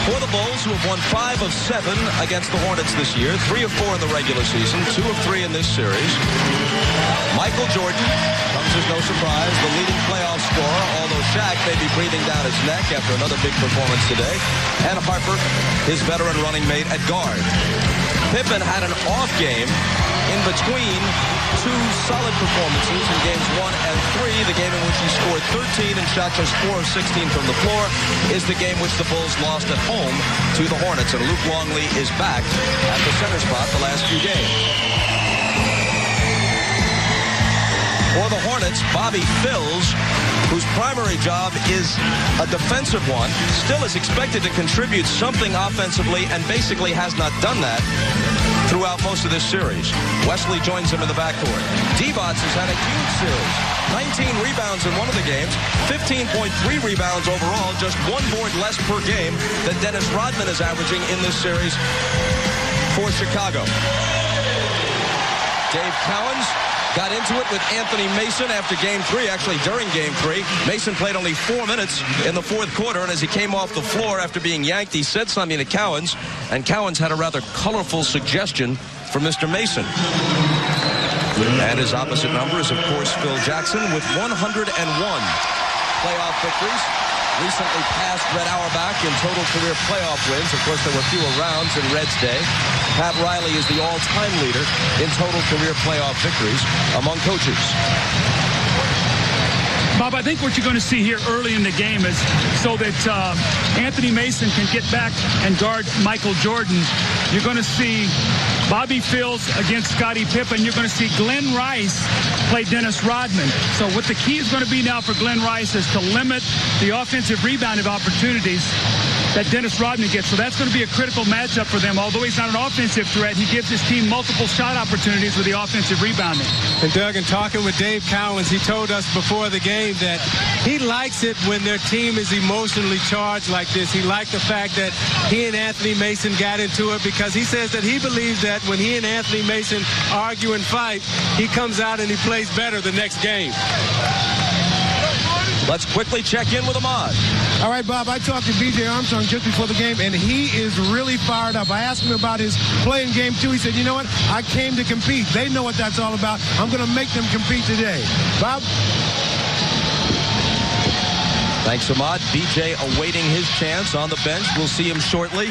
For the Bulls, who have won 5 of 7 against the Hornets this year, 3 of 4 in the regular season, 2 of 3 in this series. Michael Jordan comes as no surprise, the leading playoff scorer, although Shaq may be breathing down his neck after another big performance today. And Harper, his veteran running mate at guard. Pippen had an off game in between 2 solid performances in games 1 and 3. The game in which he scored 13 and shot just 4 of 16 from the floor is the game which the Bulls lost at home to the Hornets. And Luke Longley is back at the center spot the last few games. For the Hornets, Bobby Phills, whose primary job is a defensive one, still is expected to contribute something offensively and basically has not done that throughout most of this series. Wesley joins him in the backcourt. Divac has had a huge series. 19 rebounds in one of the games, 15.3 rebounds overall, just 1 board less per game than Dennis Rodman is averaging in this series for Chicago. Dave Cowens got into it with Anthony Mason after Game 3, actually during Game 3. Mason played only 4 minutes in the 4th quarter, and as he came off the floor after being yanked, he said something to Cowens, and Cowens had a rather colorful suggestion for Mr. Mason. And his opposite number is, of course, Phil Jackson with 101 playoff victories. Recently passed Red Auerbach in total career playoff wins. Of course, there were fewer rounds in Red's day. Pat Riley is the all-time leader in total career playoff victories among coaches. Bob, I think what you're going to see here early in the game is so that Anthony Mason can get back and guard Michael Jordan. You're going to see Bobby Phills against Scottie Pippen. You're going to see Glenn Rice play Dennis Rodman. So what the key is going to be now for Glenn Rice is to limit the offensive rebounding opportunities that Dennis Rodman gets. So that's going to be a critical matchup for them. Although he's not an offensive threat, he gives his team multiple shot opportunities with the offensive rebounding. And Doug, in talking with Dave Cowens, he told us before the game that he likes it when their team is emotionally charged like this. He liked the fact that he and Anthony Mason got into it because he says that he believes that when he and Anthony Mason argue and fight, he comes out and he plays better the next game. Let's quickly check in with Ahmad. All right, Bob, I talked to B.J. Armstrong just before the game, and he is really fired up. I asked him about his play in Game 2. He said, you know what? I came to compete. They know what that's all about. I'm going to make them compete today. Bob? Thanks, Ahmad. B.J. awaiting his chance on the bench. We'll see him shortly.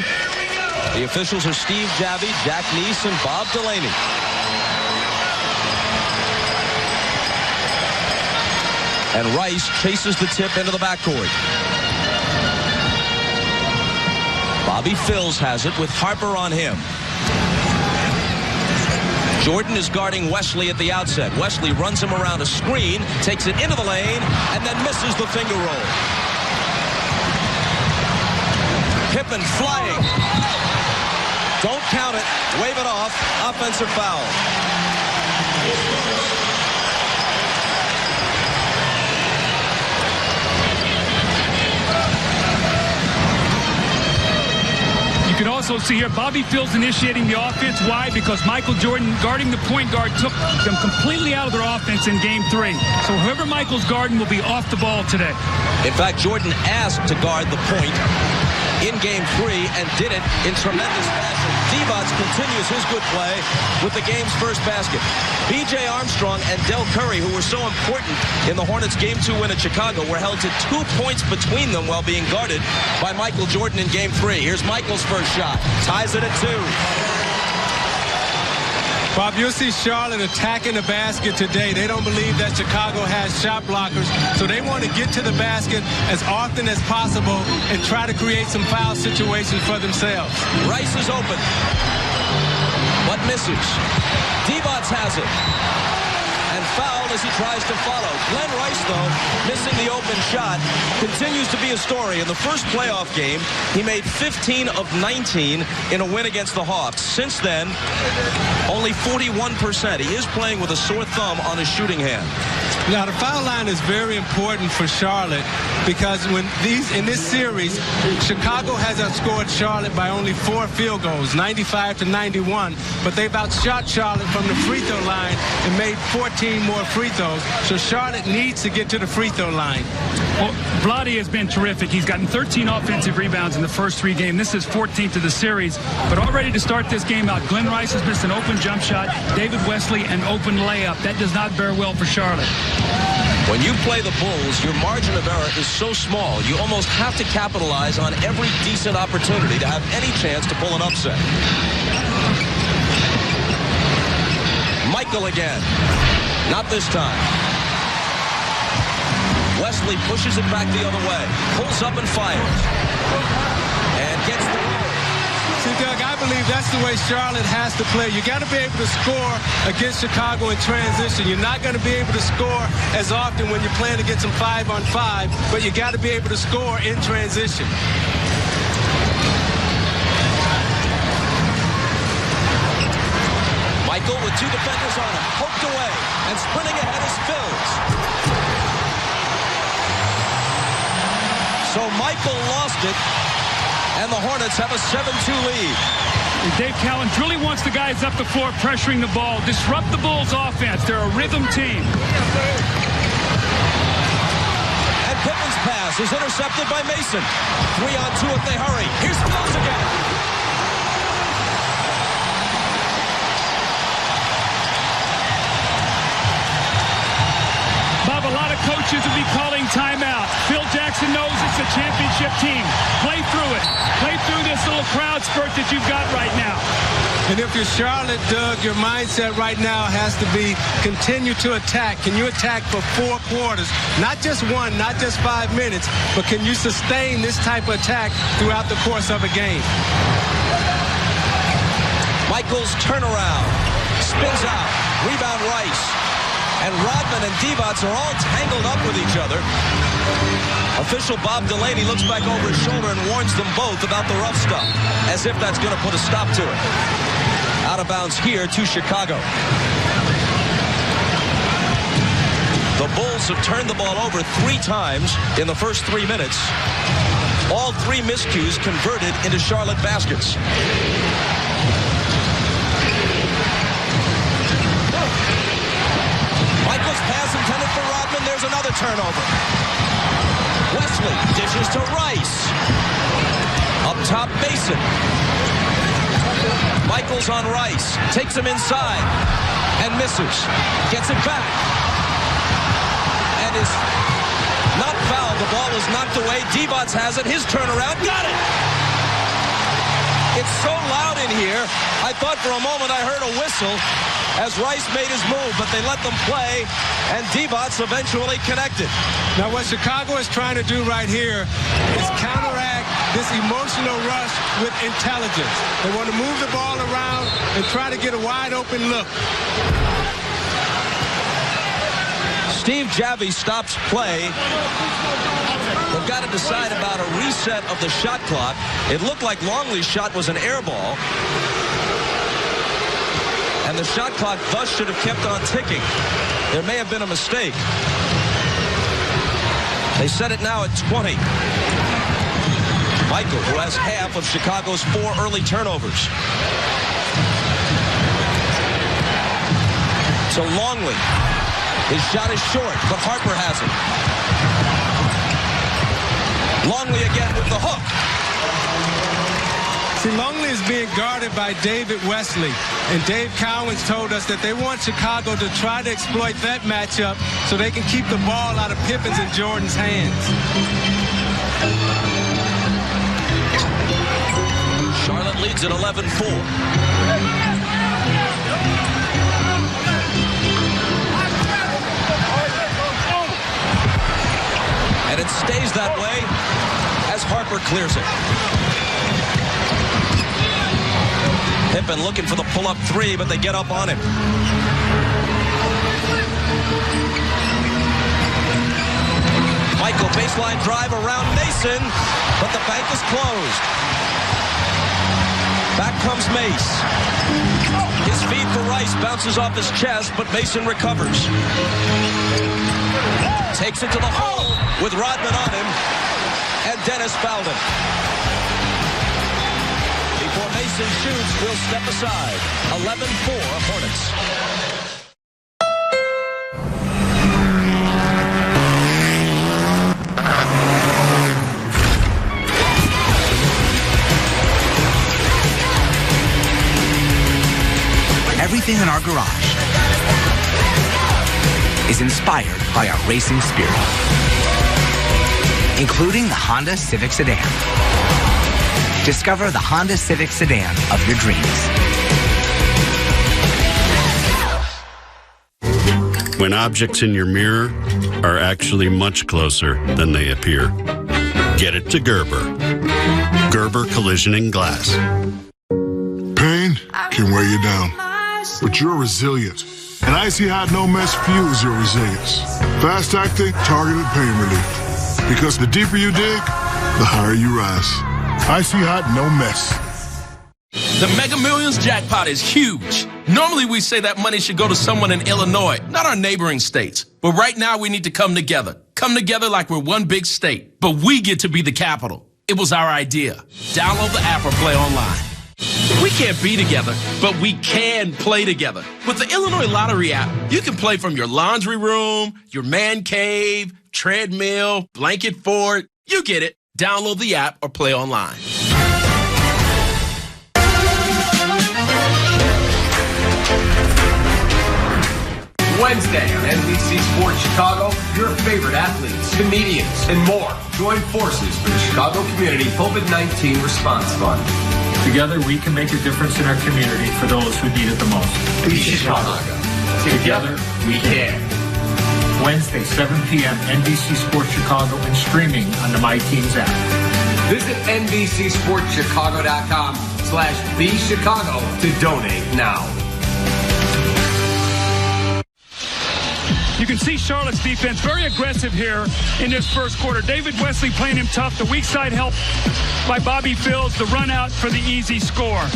The officials are Steve Javy, Jack Neese, and Bob Delaney. And Rice chases the tip into the backcourt. Bobby Phills has it with Harper on him. Jordan is guarding Wesley at the outset. Wesley runs him around a screen, takes it into the lane, and then misses the finger roll. Pippen flying. Don't count it. Wave it off. Offensive foul. You can also see here Bobby Phills initiating the offense. Why? Because Michael Jordan guarding the point guard took them completely out of their offense in Game 3. So whoever Michael's guarding will be off the ball today. In fact, Jordan asked to guard the point in Game 3 and did it in tremendous fashion. Divac continues his good play with the game's first basket. B.J. Armstrong and Del Curry, who were so important in the Hornets' Game 2 win at Chicago, were held to 2 points between them while being guarded by Michael Jordan in Game 3. Here's Michael's first shot. Ties it at 2. Bob, you'll see Charlotte attacking the basket today. They don't believe that Chicago has shot blockers, so they want to get to the basket as often as possible and try to create some foul situations for themselves. Rice is open, but misses. Divac has it. And fouled as he tries to follow. Glenn Rice, though, missing the open shot, continues to be a story. In the first playoff game, he made 15 of 19 in a win against the Hawks. Since then, only 41%. He is playing with a sore thumb on his shooting hand. Now, the foul line is very important for Charlotte because in this series, Chicago has outscored Charlotte by only 4 field goals, 95-91, but they've outshot Charlotte from the free throw line and made 14 more free throws. So Charlotte needs to get to the free throw line. Well, Vlade has been terrific. He's gotten 13 offensive rebounds in the first 3 games. This is 14th of the series. But already to start this game out, Glenn Rice has missed an open jump shot. David Wesley, an open layup. That does not bear well for Charlotte. When you play the Bulls, your margin of error is so small, you almost have to capitalize on every decent opportunity to have any chance to pull an upset. Michael again. Not this time. Wesley pushes it back the other way. Pulls up and fires. And gets the roll. See, Doug, I believe that's the way Charlotte has to play. You got to be able to score against Chicago in transition. You're not going to be able to score as often when you're playing against them 5-on-5, but you got to be able to score in transition. Michael with 2 defenders on him. Poked away. And sprinting ahead is Phils. So Michael lost it, and the Hornets have a 7-2 lead. And Dave Cowan really wants the guys up the floor pressuring the ball. Disrupt the Bulls' offense. They're a rhythm team. And Pippen's pass is intercepted by Mason. 3-on-2 if they hurry. Here's Phils again. A lot of coaches will be calling timeout. Phil Jackson knows it's a championship team. Play through it. Play through this little crowd spurt that you've got right now. And if you're Charlotte, Doug, your mindset right now has to be continue to attack. Can you attack for 4 quarters? Not just 1, not just 5 minutes, but can you sustain this type of attack throughout the course of a game? Michael's turnaround. Spins out. Rebound Rice. And Rodman and Divac are all tangled up with each other. Official Bob Delaney looks back over his shoulder and warns them both about the rough stuff, as if that's going to put a stop to it. Out of bounds here to Chicago. The Bulls have turned the ball over 3 times in the first 3 minutes. All 3 miscues converted into Charlotte baskets. Michael's pass intended for Rodman. There's another turnover. Wesley dishes to Rice. Up top, Mason. Michael's on Rice. Takes him inside. And misses. Gets it back. And is not fouled. The ball was knocked away. Divac has it. His turnaround. Got it! It's so loud in here. I thought for a moment I heard a whistle as Rice made his move, but they let them play, and Divac eventually connected. Now, what Chicago is trying to do right here is counteract this emotional rush with intelligence. They want to move the ball around and try to get a wide-open look. Steve Javie stops play. They've got to decide about a reset of the shot clock. It looked like Longley's shot was an air ball. And the shot clock thus should have kept on ticking. There may have been a mistake. They set it now at 20. Michael, who has half of Chicago's 4 early turnovers. So Longley. His shot is short, but Harper has it. Longley again with the hook. See, Longley is being guarded by David Wesley. And Dave Cowens told us that they want Chicago to try to exploit that matchup so they can keep the ball out of Pippen's and Jordan's hands. Charlotte leads at 11-4. And it stays that way as Harper clears it. Pippen looking for the pull-up 3, but they get up on him. Michael, baseline drive around Mason, but the bank is closed. Back comes Mace. His feed for Rice bounces off his chest, but Mason recovers. Takes it to the hole with Rodman on him, and Dennis fouled him. Before Mason shoots, we'll step aside. 11-4 Hornets. Everything in our garage is inspired by our racing spirit, including the Honda Civic Sedan. Discover the Honda Civic Sedan of your dreams. When objects in your mirror are actually much closer than they appear, get it to Gerber. Gerber Collision and Glass. Pain can weigh you down, but you're resilient. And Icy Hot No Mess fuels your resilience. Fast-acting, targeted pain relief. Because the deeper you dig, the higher you rise. Icy Hot No Mess. The Mega Millions jackpot is huge. Normally we say that money should go to someone in Illinois, not our neighboring states. But right now we need to come together. Come together like we're one big state. But we get to be the capital. It was our idea. Download the app or play online. We can't be together, but we can play together. With the Illinois Lottery app, you can play from your laundry room, your man cave, treadmill, blanket fort. You get it. Download the app or play online. Wednesday on NBC Sports Chicago, your favorite athletes, comedians, and more join forces for the Chicago Community COVID-19 Response Fund. Together, we can make a difference in our community for those who need it the most. Be Chicago. Together, we can. Wednesday, 7 p.m., NBC Sports Chicago, and streaming on the My Teams app. Visit NBCSportsChicago.com/BeChicago to donate now. You can see Charlotte's defense very aggressive here in this first quarter. David Wesley playing him tough. The weak side help by Bobby Fields. The run out for the easy score.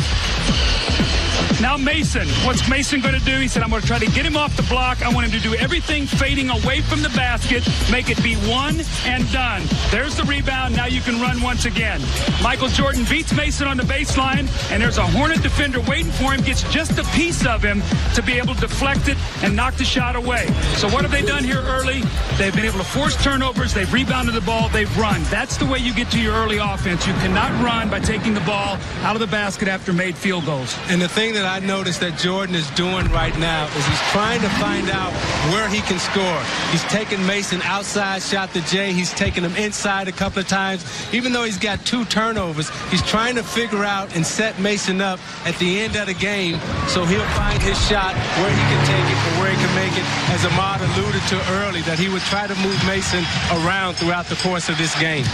Now Mason. What's Mason going to do? He said, I'm going to try to get him off the block. I want him to do everything fading away from the basket. Make it be one and done. There's the rebound. Now you can run once again. Michael Jordan beats Mason on the baseline, and there's a Hornet defender waiting for him. Gets just a piece of him to be able to deflect it and knock the shot away. So what have they done here early? They've been able to force turnovers. They've rebounded the ball. They've run. That's the way you get to your early offense. You cannot run by taking the ball out of the basket after made field goals. And the thing that I noticed that Jordan is doing right now is he's trying to find out where he can score. He's taking Mason outside, shot to Jay. He's taken him inside a couple of times. Even though he's got 2 turnovers, he's trying to figure out and set Mason up at the end of the game so he'll find his shot where he can take it or where he can make it, as Ahmad alluded to early, that he would try to move Mason around throughout the course of this game.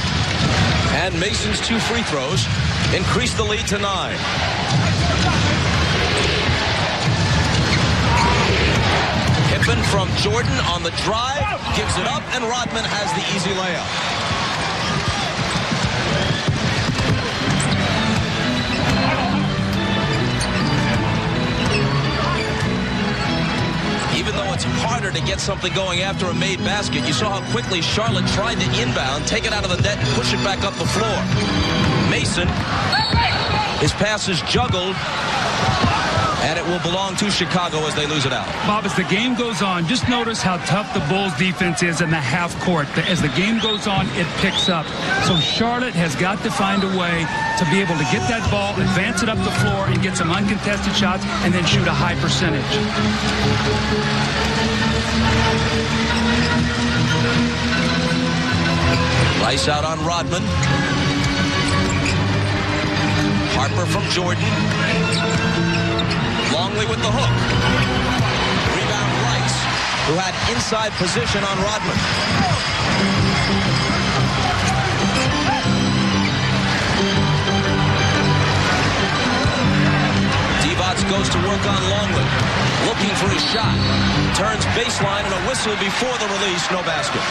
And Mason's 2 free throws increase the lead to 9. Pippen from Jordan on the drive, gives it up, and Rodman has the easy layup. Even though it's harder to get something going after a made basket, you saw how quickly Charlotte tried to inbound, take it out of the net, and push it back up the floor. Mason, his pass is juggled, and it will belong to Chicago as they lose it out. Bob, as the game goes on, just notice how tough the Bulls defense is in the half court. As the game goes on, it picks up. So Charlotte has got to find a way to be able to get that ball, advance it up the floor, and get some uncontested shots, and then shoot a high percentage. Rice out on Rodman. Harper from Jordan. Longley with the hook. Rebound Rice, who had inside position on Rodman. Divac goes to work on Longley. Looking for his shot. Turns baseline and a whistle before the release. No basket.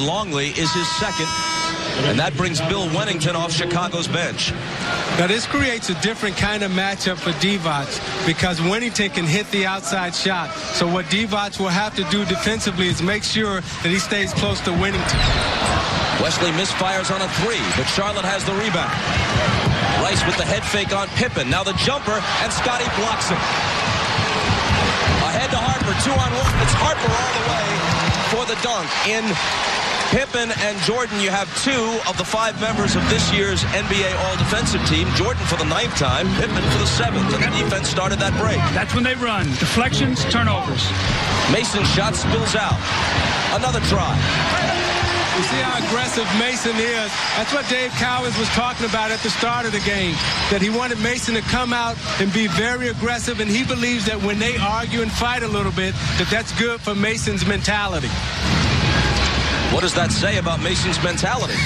Longley is his second. And that brings Bill Wennington off Chicago's bench. Now, this creates a different kind of matchup for Divac because Wennington can hit the outside shot. So what Divac will have to do defensively is make sure that he stays close to Wennington. Wesley misfires on a three, but Charlotte has the rebound. Rice with the head fake on Pippen. Now the jumper, and Scotty blocks him. Ahead to Harper, 2-on-1. It's Harper all the way for the dunk. In Pippen and Jordan, you have 2 of the 5 members of this year's NBA All-Defensive team. Jordan for the 9th time, Pippen for the 7th, and the defense started that break. That's when they run. Deflections, turnovers. Mason's shot spills out. Another try. You see how aggressive Mason is. That's what Dave Cowens was talking about at the start of the game, that he wanted Mason to come out and be very aggressive, and he believes that when they argue and fight a little bit, that's good for Mason's mentality. What does that say about Mason's mentality?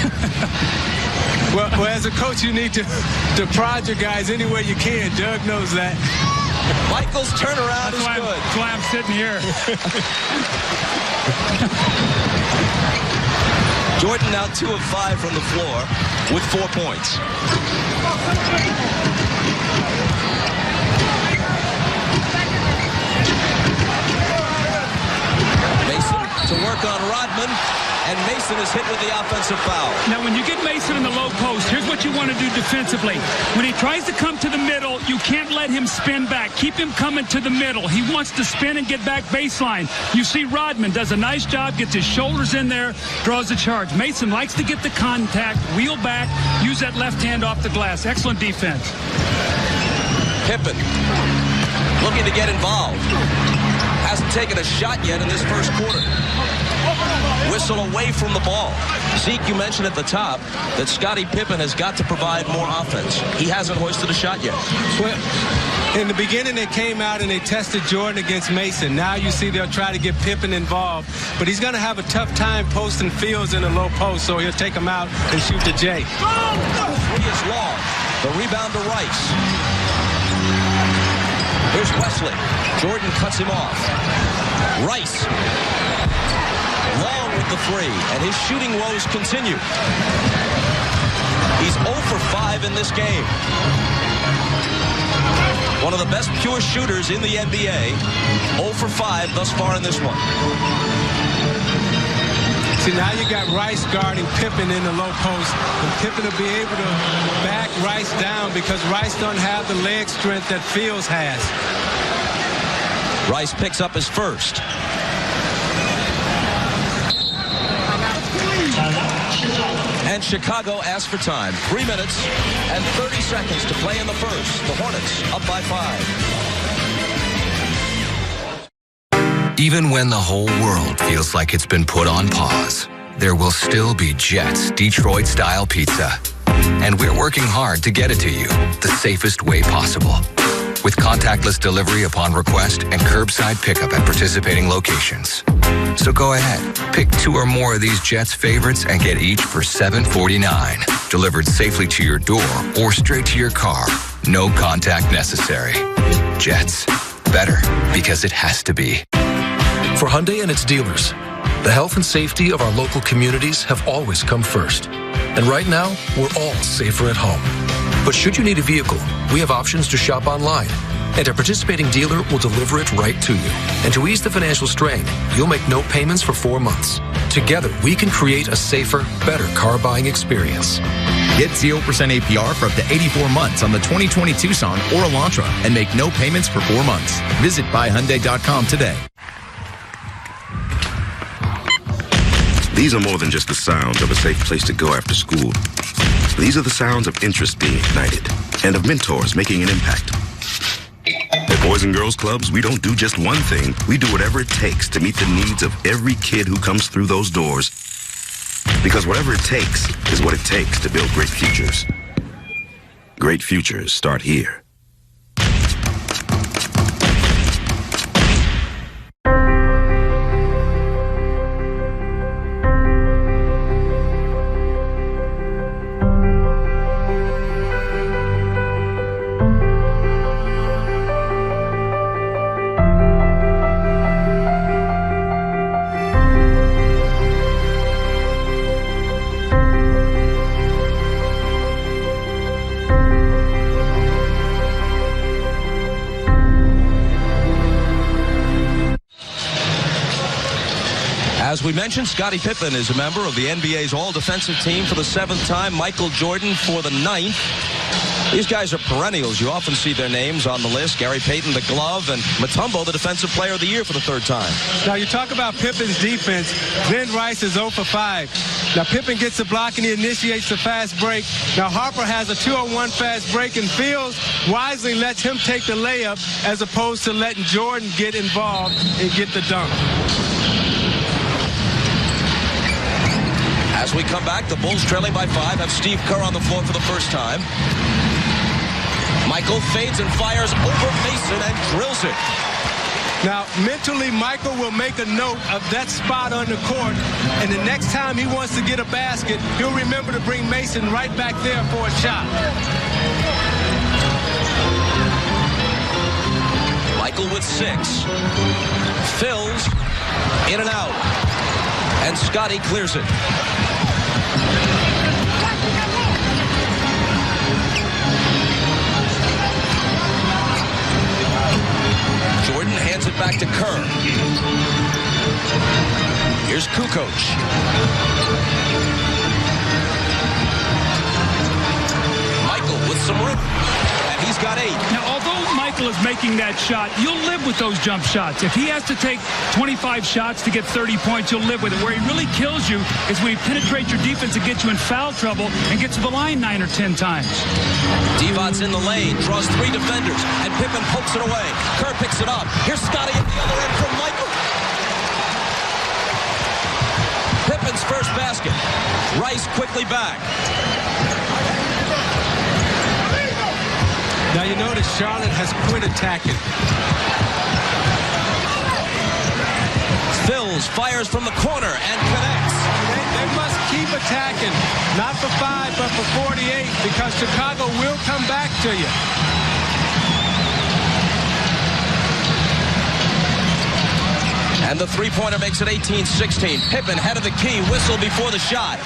well, as a coach, you need to prod your guys any way you can. Doug knows that. Michael's turnaround is good. That's why I'm sitting here. Jordan now 2 of 5 from the floor with 4 points. Mason to work on Rodman, and Mason is hit with the offensive foul. Now, when you get Mason in the low post, here's what you want to do defensively. When he tries to come to the middle, you can't let him spin back. Keep him coming to the middle. He wants to spin and get back baseline. You see Rodman does a nice job, gets his shoulders in there, draws the charge. Mason likes to get the contact, wheel back, use that left hand off the glass. Excellent defense. Pippen looking to get involved. Hasn't taken a shot yet in this first quarter. Whistle away from the ball. Zeke, you mentioned at the top that Scottie Pippen has got to provide more offense. He hasn't hoisted a shot yet. Well, in the beginning, they came out and they tested Jordan against Mason. Now you see they'll try to get Pippen involved. But he's going to have a tough time posting Fields in the low post, so he'll take him out and shoot to Jay. Three is long. The rebound to Rice. Here's Wesley. Jordan cuts him off. Rice. Long with the 3, and his shooting woes continue. He's 0 for 5 in this game. One of the best pure shooters in the NBA. 0 for 5 thus far in this one. See, now you got Rice guarding Pippen in the low post, and Pippen will be able to back Rice down because Rice doesn't have the leg strength that Fields has. Rice picks up his first. And Chicago asks for time. 3 minutes and 30 seconds to play in the first. The Hornets up by 5. Even when the whole world feels like it's been put on pause, there will still be Jets Detroit-style pizza. And we're working hard to get it to you the safest way possible. With contactless delivery upon request and curbside pickup at participating locations. So go ahead, pick 2 or more of these Jets favorites and get each for $7.49. Delivered safely to your door or straight to your car. No contact necessary. Jets. Better because it has to be. For Hyundai and its dealers, the health and safety of our local communities have always come first. And right now, we're all safer at home. But should you need a vehicle, we have options to shop online. And our participating dealer will deliver it right to you. And to ease the financial strain, you'll make no payments for 4 months. Together, we can create a safer, better car buying experience. Get 0% APR for up to 84 months on the 2020 Tucson or Elantra and make no payments for 4 months. Visit buyhyundai.com today. These are more than just the sounds of a safe place to go after school. These are the sounds of interest being ignited and of mentors making an impact. At Boys and Girls Clubs, we don't do just one thing. We do whatever it takes to meet the needs of every kid who comes through those doors. Because whatever it takes is what it takes to build great futures. Great futures start here. As we mentioned, Scottie Pippen is a member of the NBA's all-defensive team for the 7th time. Michael Jordan for the 9th. These guys are perennials. You often see their names on the list. Gary Payton, the glove, and Mutombo, the Defensive Player of the Year for the 3rd time. Now, you talk about Pippen's defense. Glenn Rice is 0 for 5. Now, Pippen gets the block, and he initiates the fast break. Now, Harper has a 2-on-1 fast break, and Fields wisely lets him take the layup as opposed to letting Jordan get involved and get the dunk. As we come back, the Bulls trailing by 5 have Steve Kerr on the floor for the first time. Michael fades and fires over Mason and drills it. Now, mentally, Michael will make a note of that spot on the court, and the next time he wants to get a basket, he'll remember to bring Mason right back there for a shot. Michael with 6. Fills, in and out. And Scottie clears it. Jordan hands it back to Kerr. Here's Kukoc. Michael with some room. And he's got 8. Now, although Michael is making that shot, you'll live with those jump shots. If he has to take 25 shots to get 30 points, you'll live with it. Where he really kills you is when he penetrates your defense and gets you in foul trouble and gets to the line 9 or 10 times. Devon's in the lane, draws 3 defenders, and Pippen pokes it away. Kerr picks it up. Here's Scottie at the other end from Michael. Pippen's first basket. Rice quickly back. Now you notice Charlotte has quit attacking. Fills, fires from the corner, and connects. They must keep attacking. Not for 5, but for 48, because Chicago will come back to you. And the three-pointer makes it 18-16. Pippen head of the key, whistle before the shot.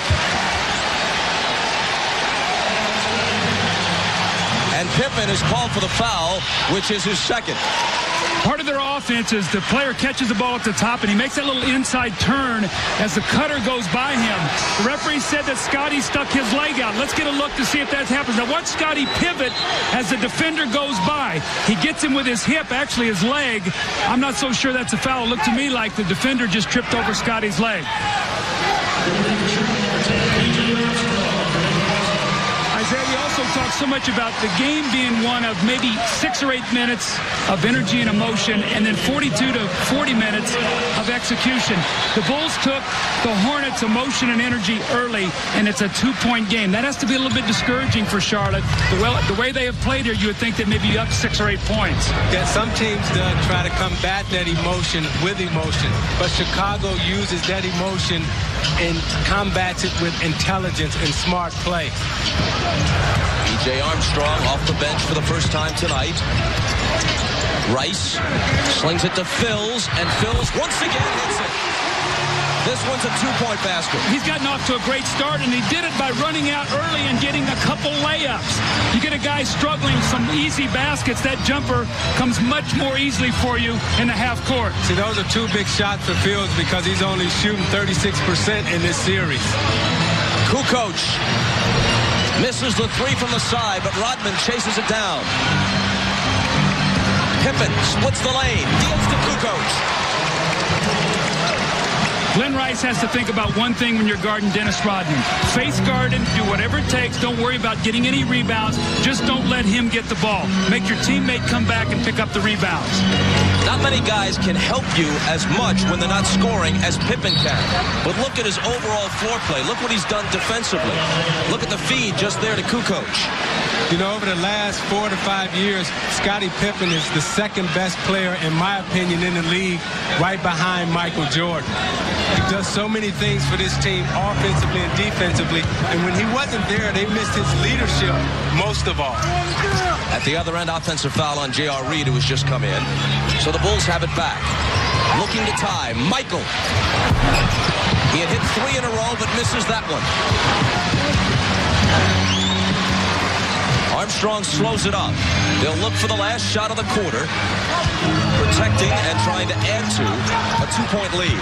And Pippen is called for the foul, which is his 2nd. Part of their offense is the player catches the ball at the top, and he makes that little inside turn as the cutter goes by him. The referee said that Scottie stuck his leg out. Let's get a look to see if that happens. Now watch Scottie pivot as the defender goes by. He gets him with his hip, actually his leg. I'm not so sure that's a foul. It looked to me like the defender just tripped over Scottie's leg. Isaiah, we also talked so much about the game being one of maybe 6 or 8 minutes of energy and emotion, and then 42 to 40 minutes of execution. The Bulls took the Hornets' emotion and energy early, and it's a 2-point game. That has to be a little bit discouraging for Charlotte. The way they have played here, you would think that maybe up 6 or 8 points. Yeah, some teams try to combat that emotion with emotion, but Chicago uses that emotion and combats it with intelligence and smart play. B.J. Armstrong off the bench for the first time tonight. Rice slings it to Fills, and Fills once again hits it. This one's a 2-point basket. He's gotten off to a great start, and he did it by running out early and getting a couple layups. You get a guy struggling some easy baskets, that jumper comes much more easily for you in the half court. See, those are 2 big shots for Fields because he's only shooting 36% in this series. Kukoc misses the 3 from the side, but Rodman chases it down. Pippen splits the lane, deals to Kukoc. Glenn Rice has to think about one thing when you're guarding Dennis Rodman. Face guard him, do whatever it takes. Don't worry about getting any rebounds. Just don't let him get the ball. Make your teammate come back and pick up the rebounds. Not many guys can help you as much when they're not scoring as Pippen can. But look at his overall floor play. Look what he's done defensively. Look at the feed just there to Kukoc. You know, over the last 4 to 5 years, Scottie Pippen is the 2nd best player, in my opinion, in the league, right behind Michael Jordan. He does so many things for this team, offensively and defensively, and when he wasn't there, they missed his leadership most of all. At the other end, offensive foul on J.R. Reed, who has just come in. So the Bulls have it back. Looking to tie. Michael. He had hit 3 in a row, but misses that one. Armstrong slows it up. They'll look for the last shot of the quarter, protecting and trying to add to a 2-point lead.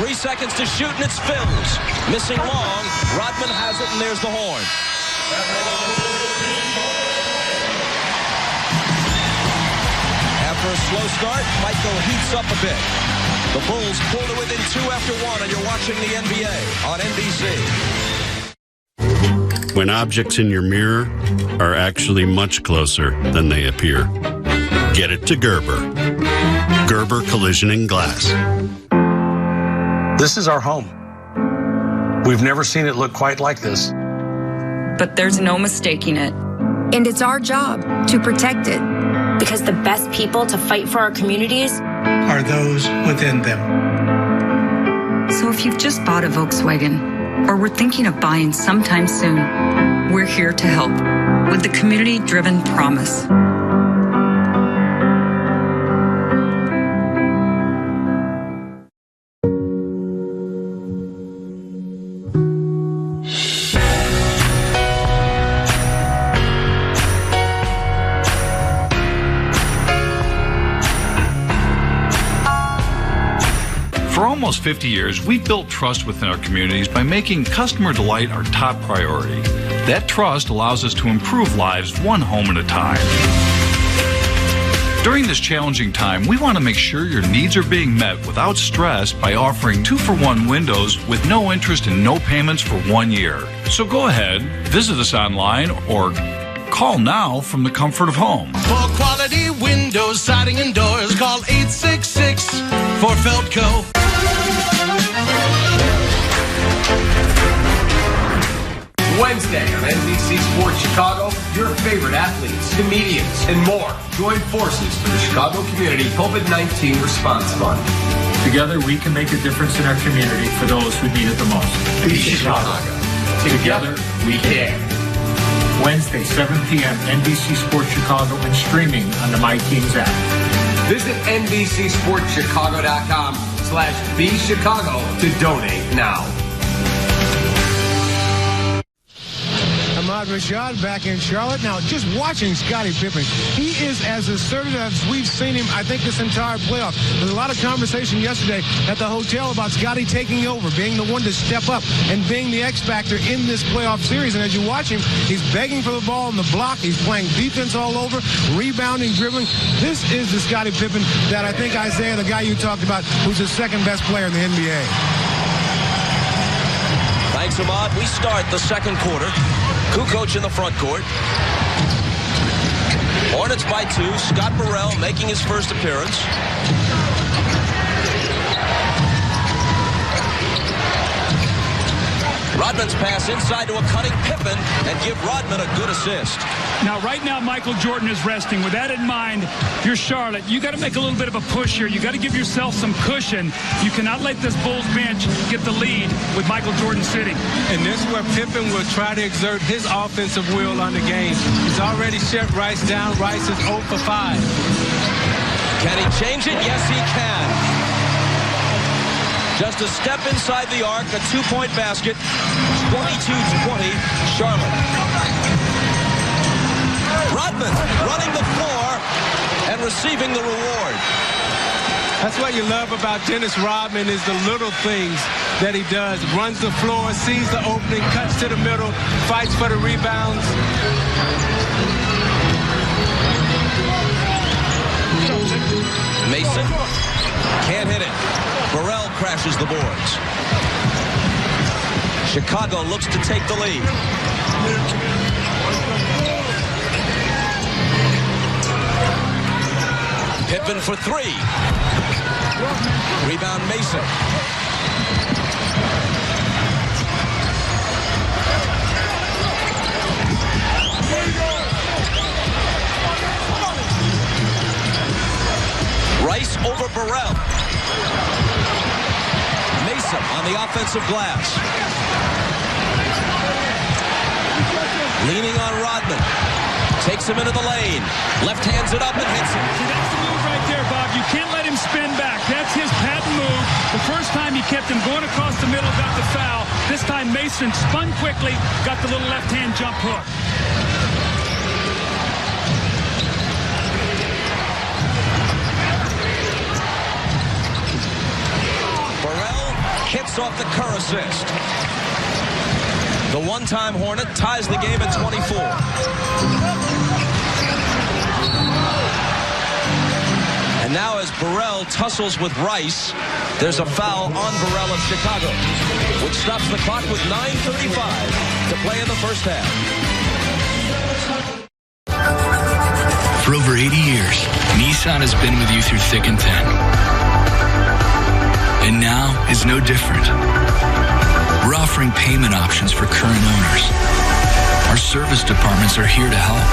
3 seconds to shoot, and it's Phils. Missing long. Rodman has it, and there's the horn. After a slow start, Michael heats up a bit. The Bulls pull to within 2 after 1, and you're watching the NBA on NBC. When objects in your mirror are actually much closer than they appear. Get it to Gerber. Gerber Collision and Glass. This is our home. We've never seen it look quite like this. But there's no mistaking it. And it's our job to protect it. Because the best people to fight for our communities are those within them. So if you've just bought a Volkswagen or were thinking of buying sometime soon, we're here to help with the community-driven promise. For almost 50 years, we've built trust within our communities by making customer delight our top priority. That trust allows us to improve lives one home at a time. During this challenging time, we want to make sure your needs are being met without stress by offering 2-for-1 windows with no interest and no payments for 1 year. So go ahead, visit us online, or call now from the comfort of home. For quality windows, siding, and doors, call 866 for Feldco. Wednesday on NBC Sports Chicago, your favorite athletes, comedians, and more join forces for the Chicago Community COVID-19 Response Fund. Together, we can make a difference in our community for those who need it the most. Be Chicago. Together, we can. Wednesday, 7 p.m., NBC Sports Chicago, and streaming on the My Teams app. Visit NBCSportsChicago.com/BeChicago to donate now. Ahmad Rashad back in Charlotte. Now, just watching Scottie Pippen, he is as assertive as we've seen him, I think, this entire playoff. There's a lot of conversation yesterday at the hotel about Scottie taking over, being the one to step up and being the X factor in this playoff series. And as you watch him, he's begging for the ball on the block. He's playing defense all over, rebounding, dribbling. This is the Scottie Pippen that I think Isaiah, the guy you talked about, who's the second best player in the NBA. Thanks, Ahmad. We start the second quarter. Kukoc in the front court. Hornets by 2. Scott Burrell making his first appearance. Rodman's pass inside to a cutting Pippen and give Rodman a good assist. Now, right now, Michael Jordan is resting. With that in mind, you're Charlotte. You got to make a little bit of a push here. You got to give yourself some cushion. You cannot let this Bulls bench get the lead with Michael Jordan sitting. And this is where Pippen will try to exert his offensive will on the game. He's already shut Rice down. Rice is 0 for 5. Can he change it? Yes, he can. Just a step inside the arc, a 2-point basket, 22-20, Charlotte. Rodman running the floor and receiving the reward. That's what you love about Dennis Rodman is the little things that he does. Runs the floor, sees the opening, cuts to the middle, fights for the rebounds. Mason can't hit it. Burrell crashes the boards. Chicago looks to take the lead. Pippen for 3. Rebound Mason. Rice over Burrell. Mason on the offensive glass. Leaning on Rodman. Takes him into the lane. Left hands it up and hits him. See, that's the move right there, Bob. You can't let him spin back. That's his patent move. The first time he kept him going across the middle, got the foul. This time Mason spun quickly, got the little left-hand jump hook. the Kerr assist. The one-time Hornet ties the game at 24. And now as Burrell tussles with Rice, there's a foul on Burrell of Chicago, which stops the clock with 9:35 to play in the first half. For over 80 years, Nissan has been with you through thick and thin. And now is no different. We're offering payment options for current owners. Our service departments are here to help.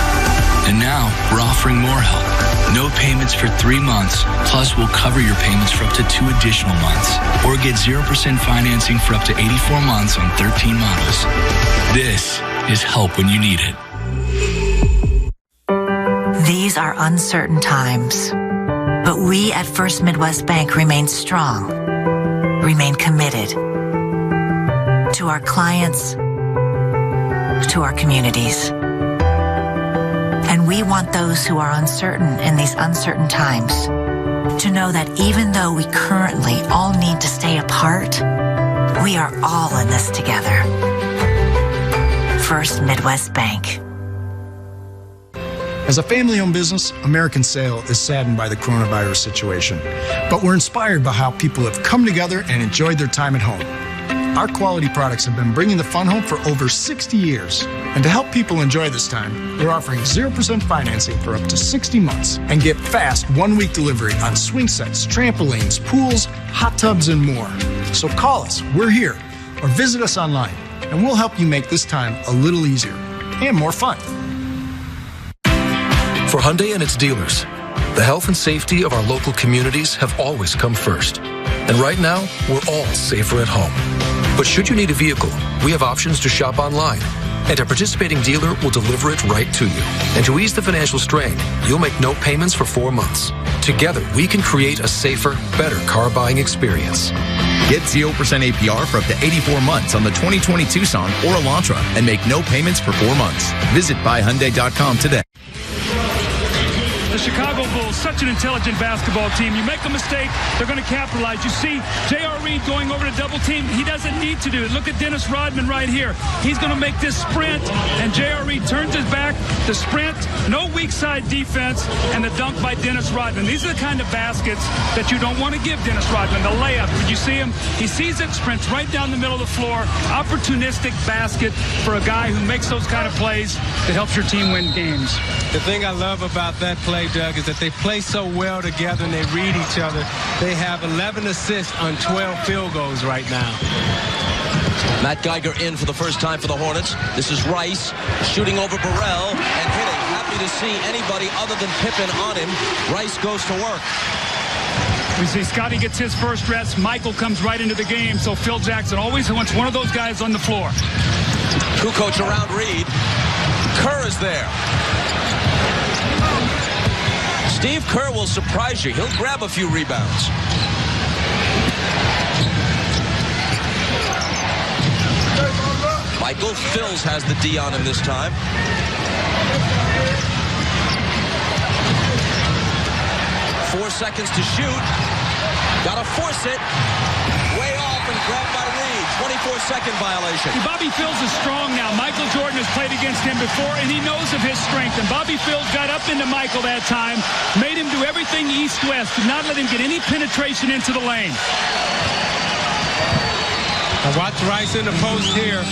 And now we're offering more help. No payments for 3 months, plus we'll cover your payments for up to 2 additional months. Or get 0% financing for up to 84 months on 13 models. This is help when you need it. These are uncertain times, but we at First Midwest Bank remain strong, remain committed to our clients, to our communities. And we want those who are uncertain in these uncertain times to know that even though we currently all need to stay apart, we are all in this together. First Midwest Bank. As a family-owned business, American Sail is saddened by the coronavirus situation, but we're inspired by how people have come together and enjoyed their time at home. Our quality products have been bringing the fun home for over 60 years. And to help people enjoy this time, we're offering 0% financing for up to 60 months and get fast 1-week delivery on swing sets, trampolines, pools, hot tubs, and more. So call us, we're here, or visit us online, and we'll help you make this time a little easier and more fun. For Hyundai and its dealers, the health and safety of our local communities have always come first. And right now, we're all safer at home. But should you need a vehicle, we have options to shop online. And a participating dealer will deliver it right to you. And to ease the financial strain, you'll make no payments for 4 months. Together, we can create a safer, better car buying experience. Get 0% APR for up to 84 months on the 2020 Tucson or Elantra and make no payments for 4 months. Visit buyhyundai.com today. The Chicago Bulls, such an intelligent basketball team. You make a mistake, they're going to capitalize. You see J.R. Reed going over to double team. He doesn't need to do it. Look at Dennis Rodman right here. He's going to make this sprint, and J.R. Reed turns his back. The sprint, no weak side defense, and the dunk by Dennis Rodman. These are the kind of baskets that you don't want to give Dennis Rodman. The layup, did you see him? He sees it, sprints right down the middle of the floor. Opportunistic basket for a guy who makes those kind of plays that helps your team win games. The thing I love about that play, Doug, is that they play so well together and they read each other. They have 11 assists on 12 field goals right now. Matt Geiger in for the first time for the Hornets. This is Rice shooting over Burrell and hitting. Happy to see anybody other than Pippen on him. Rice goes to work. We see Scotty gets his first rest. Michael comes right into the game, so Phil Jackson always wants one of those guys on the floor. Kukoc around Reed. Kerr is there. Steve Kerr will surprise you. He'll grab a few rebounds. Michael Phils has the D on him this time. Four seconds to shoot. Gotta force it. Way off and grabbed by Reed. 24-second violation. Bobby Phils is strong now. Michael Jordan has played against him before, and he knows of his strength. And Bobby Phils got up into Michael that time, made him do everything east-west, did not let him get any penetration into the lane. Now watch Rice in the post here.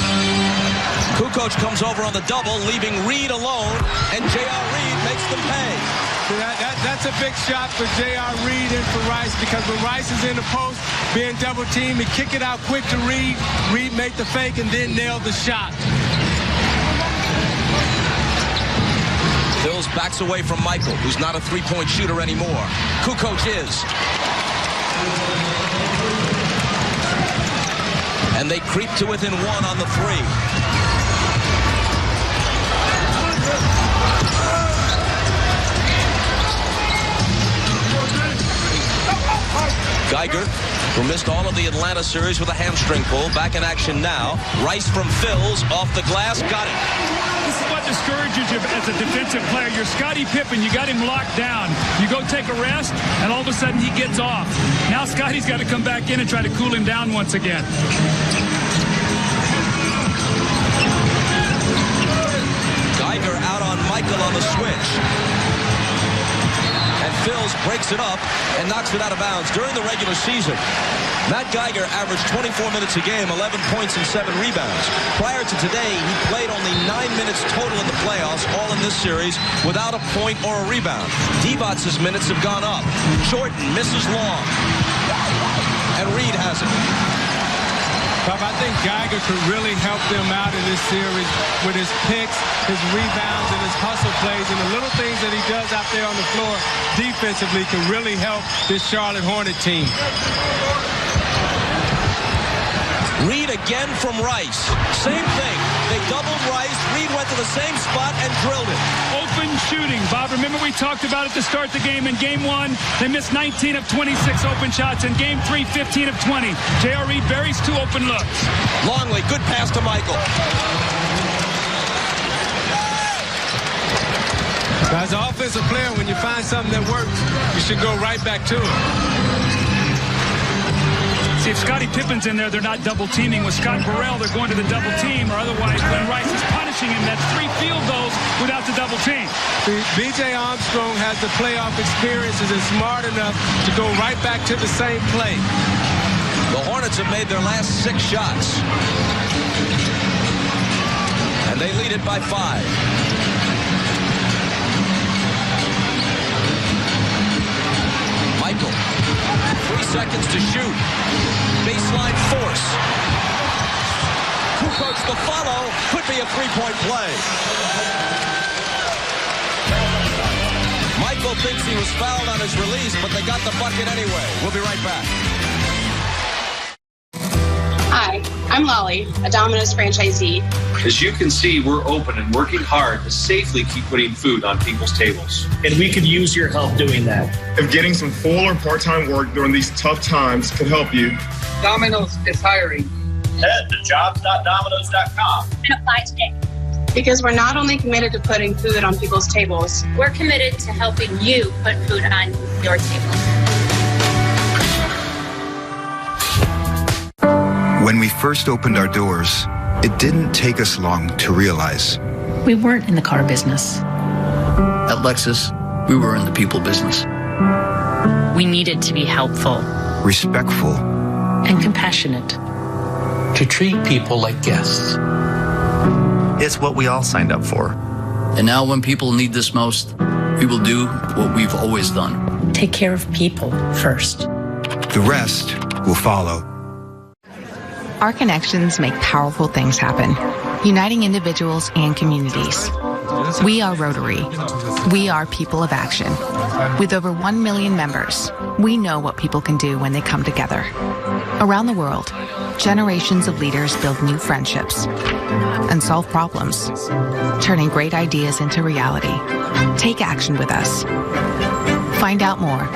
Kukoc comes over on the double, leaving Reed alone, and J.R. Reed makes them pay. That's a big shot for J.R. Reed and for Rice, because when Rice is in the post, being double teamed, he kick it out quick to Reed. Reed make the fake and then nail the shot. Phils backs away from Michael, who's not a three-point shooter anymore. Kukoc is. And they creep to within one on the three. Geiger, who missed all of the Atlanta series with a hamstring pull, back in action now. Rice from Phils, off the glass, got it. This is what discourages you as as a defensive player. You're Scottie Pippen. You got him locked down. You go take a rest, and all of a sudden he gets off. Now Scotty's got to come back in and try to cool him down once again. Geiger out on Michael on the switch. And Phils breaks it up and knocks it out of bounds. During the regular season, Matt Geiger averaged 24 minutes a game, 11 points and 7 rebounds. Prior to today, he played only 9 minutes total in the playoffs, all in this series, without a point or a rebound. Divac' minutes have gone up. Jordan misses long. And Reed has it. Bob, I think Geiger could really help them out in this series with his picks, his rebounds, and his hustle plays, and the little things that he does out there on the floor defensively can really help this Charlotte Hornet team. Reed again from Rice. Same thing. They doubled Rice. Reed went to the same spot and drilled it. Open shooting. Bob, remember we talked about it to start the game. In game 1, they missed 19 of 26 open shots. In game 3, 15 of 20. J.R. Reed buries 2 open looks. Longley, good pass to Michael. As an offensive player, when you find something that works, you should go right back to it. See, if Scottie Pippen's in there, they're not double-teaming. With Scott Burrell, they're going to the double team, or otherwise when Rice is punishing him, that's 3 field goals without the double team. B.J. Armstrong has the playoff experiences and smart enough to go right back to the same play. The Hornets have made their last 6 shots. And they lead it by 5. Michael. 3 seconds to shoot. Baseline force. Kukoc the follow. Could be a 3-point play. Michael thinks he was fouled on his release, but they got the bucket anyway. We'll be right back. Hi, I'm Lolly, a Domino's franchisee. As you can see, we're open and working hard to safely keep putting food on people's tables. And we could use your help doing that. If getting some full or part-time work during these tough times could help you. Domino's is hiring. Head to jobs.domino's.com And apply today. Because we're not only committed to putting food on people's tables, we're committed to helping you put food on your table. When we first opened our doors, it didn't take us long to realize we weren't in the car business. At Lexus, we were in the people business. We needed to be helpful, respectful, and compassionate. To treat people like guests. It's what we all signed up for. And now when people need this most, we will do what we've always done. Take care of people first. The rest will follow. Our connections make powerful things happen, uniting individuals and communities. We are Rotary. We are people of action. With over 1 million members, we know what people can do when they come together. Around the world, generations of leaders build new friendships and solve problems, turning great ideas into reality. Take action with us. Find out more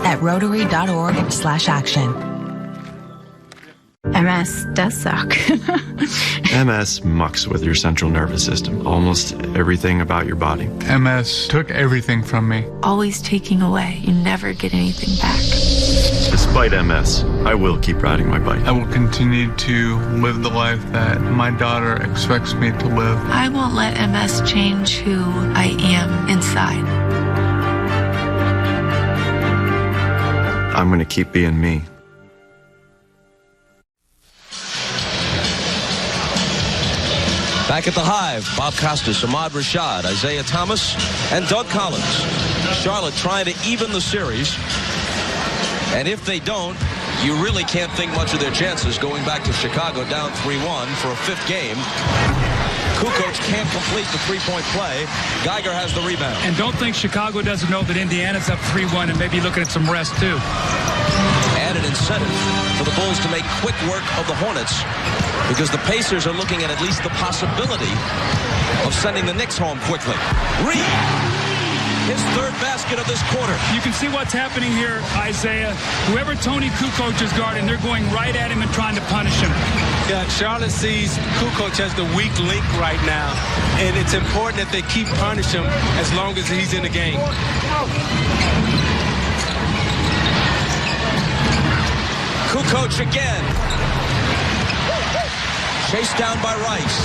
at rotary.org/action. MS does suck. MS mucks with your central nervous system, almost everything about your body. MS took everything from me. Always taking away. You never get anything back. Despite MS, I will keep riding my bike. I will continue to live the life that my daughter expects me to live. I won't let MS change who I am inside. I'm going to keep being me. Back at the Hive, Bob Costas, Ahmad Rashad, Isaiah Thomas, and Doug Collins. Charlotte trying to even the series. And if they don't, you really can't think much of their chances going back to Chicago down 3-1 for a 5th game. Kukoc can't complete the 3-point play. Geiger has the rebound. And don't think Chicago doesn't know that Indiana's up 3-1 and maybe looking at some rest too. Added incentive for the Bulls to make quick work of the Hornets, because the Pacers are looking at least the possibility of sending the Knicks home quickly. Reed his third basket of this quarter. You can see what's happening here, Isaiah. Whoever Tony Kukoc is guarding, they're going right at him and trying to punish him. Yeah, Charlotte sees Kukoc as the weak link right now, and it's important that they keep punishing him as long as he's in the game. Kukoc again. Chased down by Rice.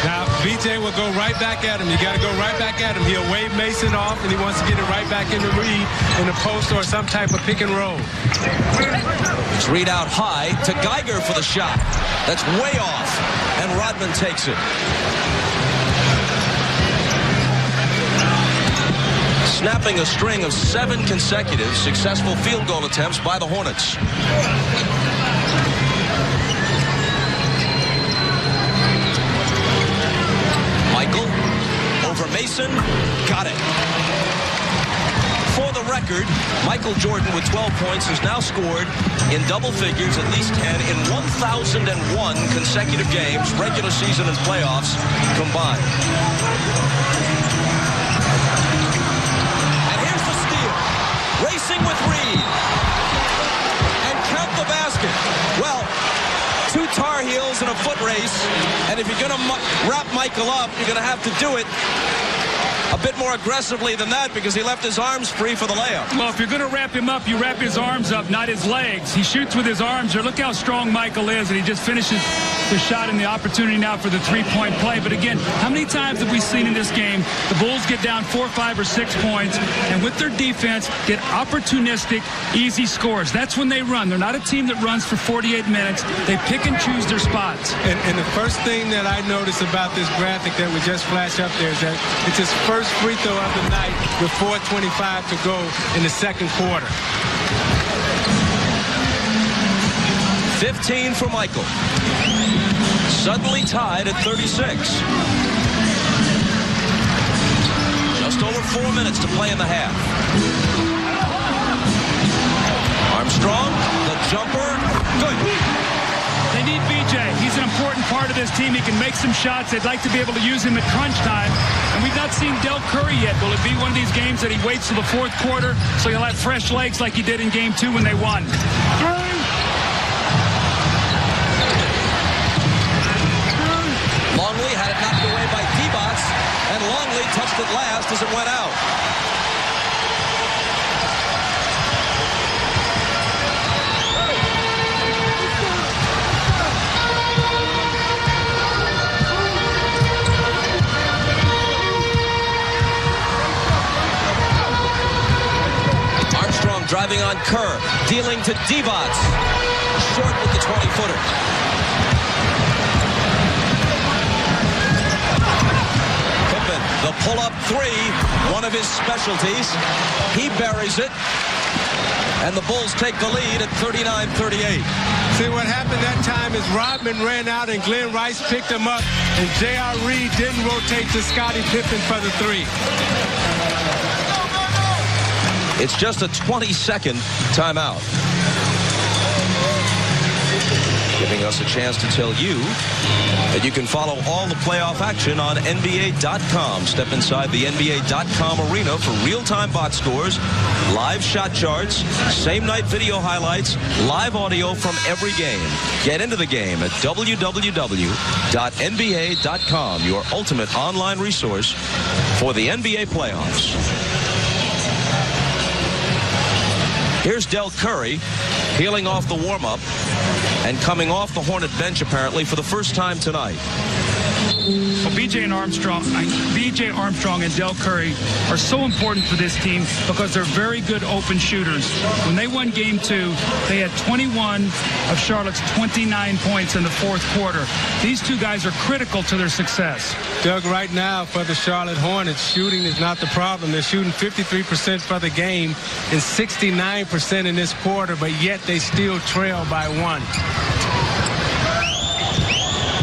Now, BJ will go right back at him. You got to go right back at him. He'll wave Mason off, and he wants to get it right back in the read, in the post, or some type of pick and roll. It's Reed out high to Geiger for the shot. That's way off, and Rodman takes it. Snapping a string of 7 consecutive successful field goal attempts by the Hornets. Michael over Mason, got it. For the record, Michael Jordan with 12 points has now scored in double figures, at least 10, in 1,001 consecutive games, regular season and playoffs combined. And here's the steal. Racing with Reed. And count the basket. Well, 2 Tar Heels in a foot race, and if you're going to wrap Michael up, you're going to have to do it a bit more aggressively than that, because he left his arms free for the layup. Well, if you're going to wrap him up, you wrap his arms up, not his legs. He shoots with his arms here. Look how strong Michael is, and he just finishes the shot and the opportunity now for the three-point play. But again, how many times have we seen in this game the Bulls get down 4, 5, or 6 points, and with their defense get opportunistic, easy scores? That's when they run. They're not a team that runs for 48 minutes. They pick and choose their spots. And the first thing that I noticed about this graphic that we just flashed up there is that it's his first free throw of the night with 4:25 to go in the second quarter. 15 for Michael. Suddenly tied at 36. Just over 4 minutes to play in the half. Armstrong, the jumper, good. They need BJ. He's an important part of this team. He can make some shots. They'd like to be able to use him at crunch time. And we've not seen Del Curry yet. Will it be one of these games that he waits till the fourth quarter so he'll have fresh legs like he did in Game 2 when they won? Longley had it knocked away by Debots, and Longley touched it last as it went out. Driving on Kerr, dealing to Debots. Short with the 20-footer. Pippen, the pull-up 3, one of his specialties. He buries it, and the Bulls take the lead at 39-38. See, what happened that time is Rodman ran out and Glenn Rice picked him up, and J.R. Reed didn't rotate to Scottie Pippen for the 3. It's just a 20-second timeout. Giving us a chance to tell you that you can follow all the playoff action on NBA.com. Step inside the NBA.com arena for real-time box scores, live shot charts, same-night video highlights, live audio from every game. Get into the game at www.nba.com, your ultimate online resource for the NBA playoffs. Here's Del Curry peeling off the warm-up and coming off the Hornet bench, apparently, for the first time tonight. Well, BJ Armstrong and Del Curry are so important for this team because they're very good open shooters. When they won Game 2, they had 21 of Charlotte's 29 points in the fourth quarter. These two guys are critical to their success. Doug, right now for the Charlotte Hornets, shooting is not the problem. They're shooting 53% for the game and 69% in this quarter, but yet they still trail by 1.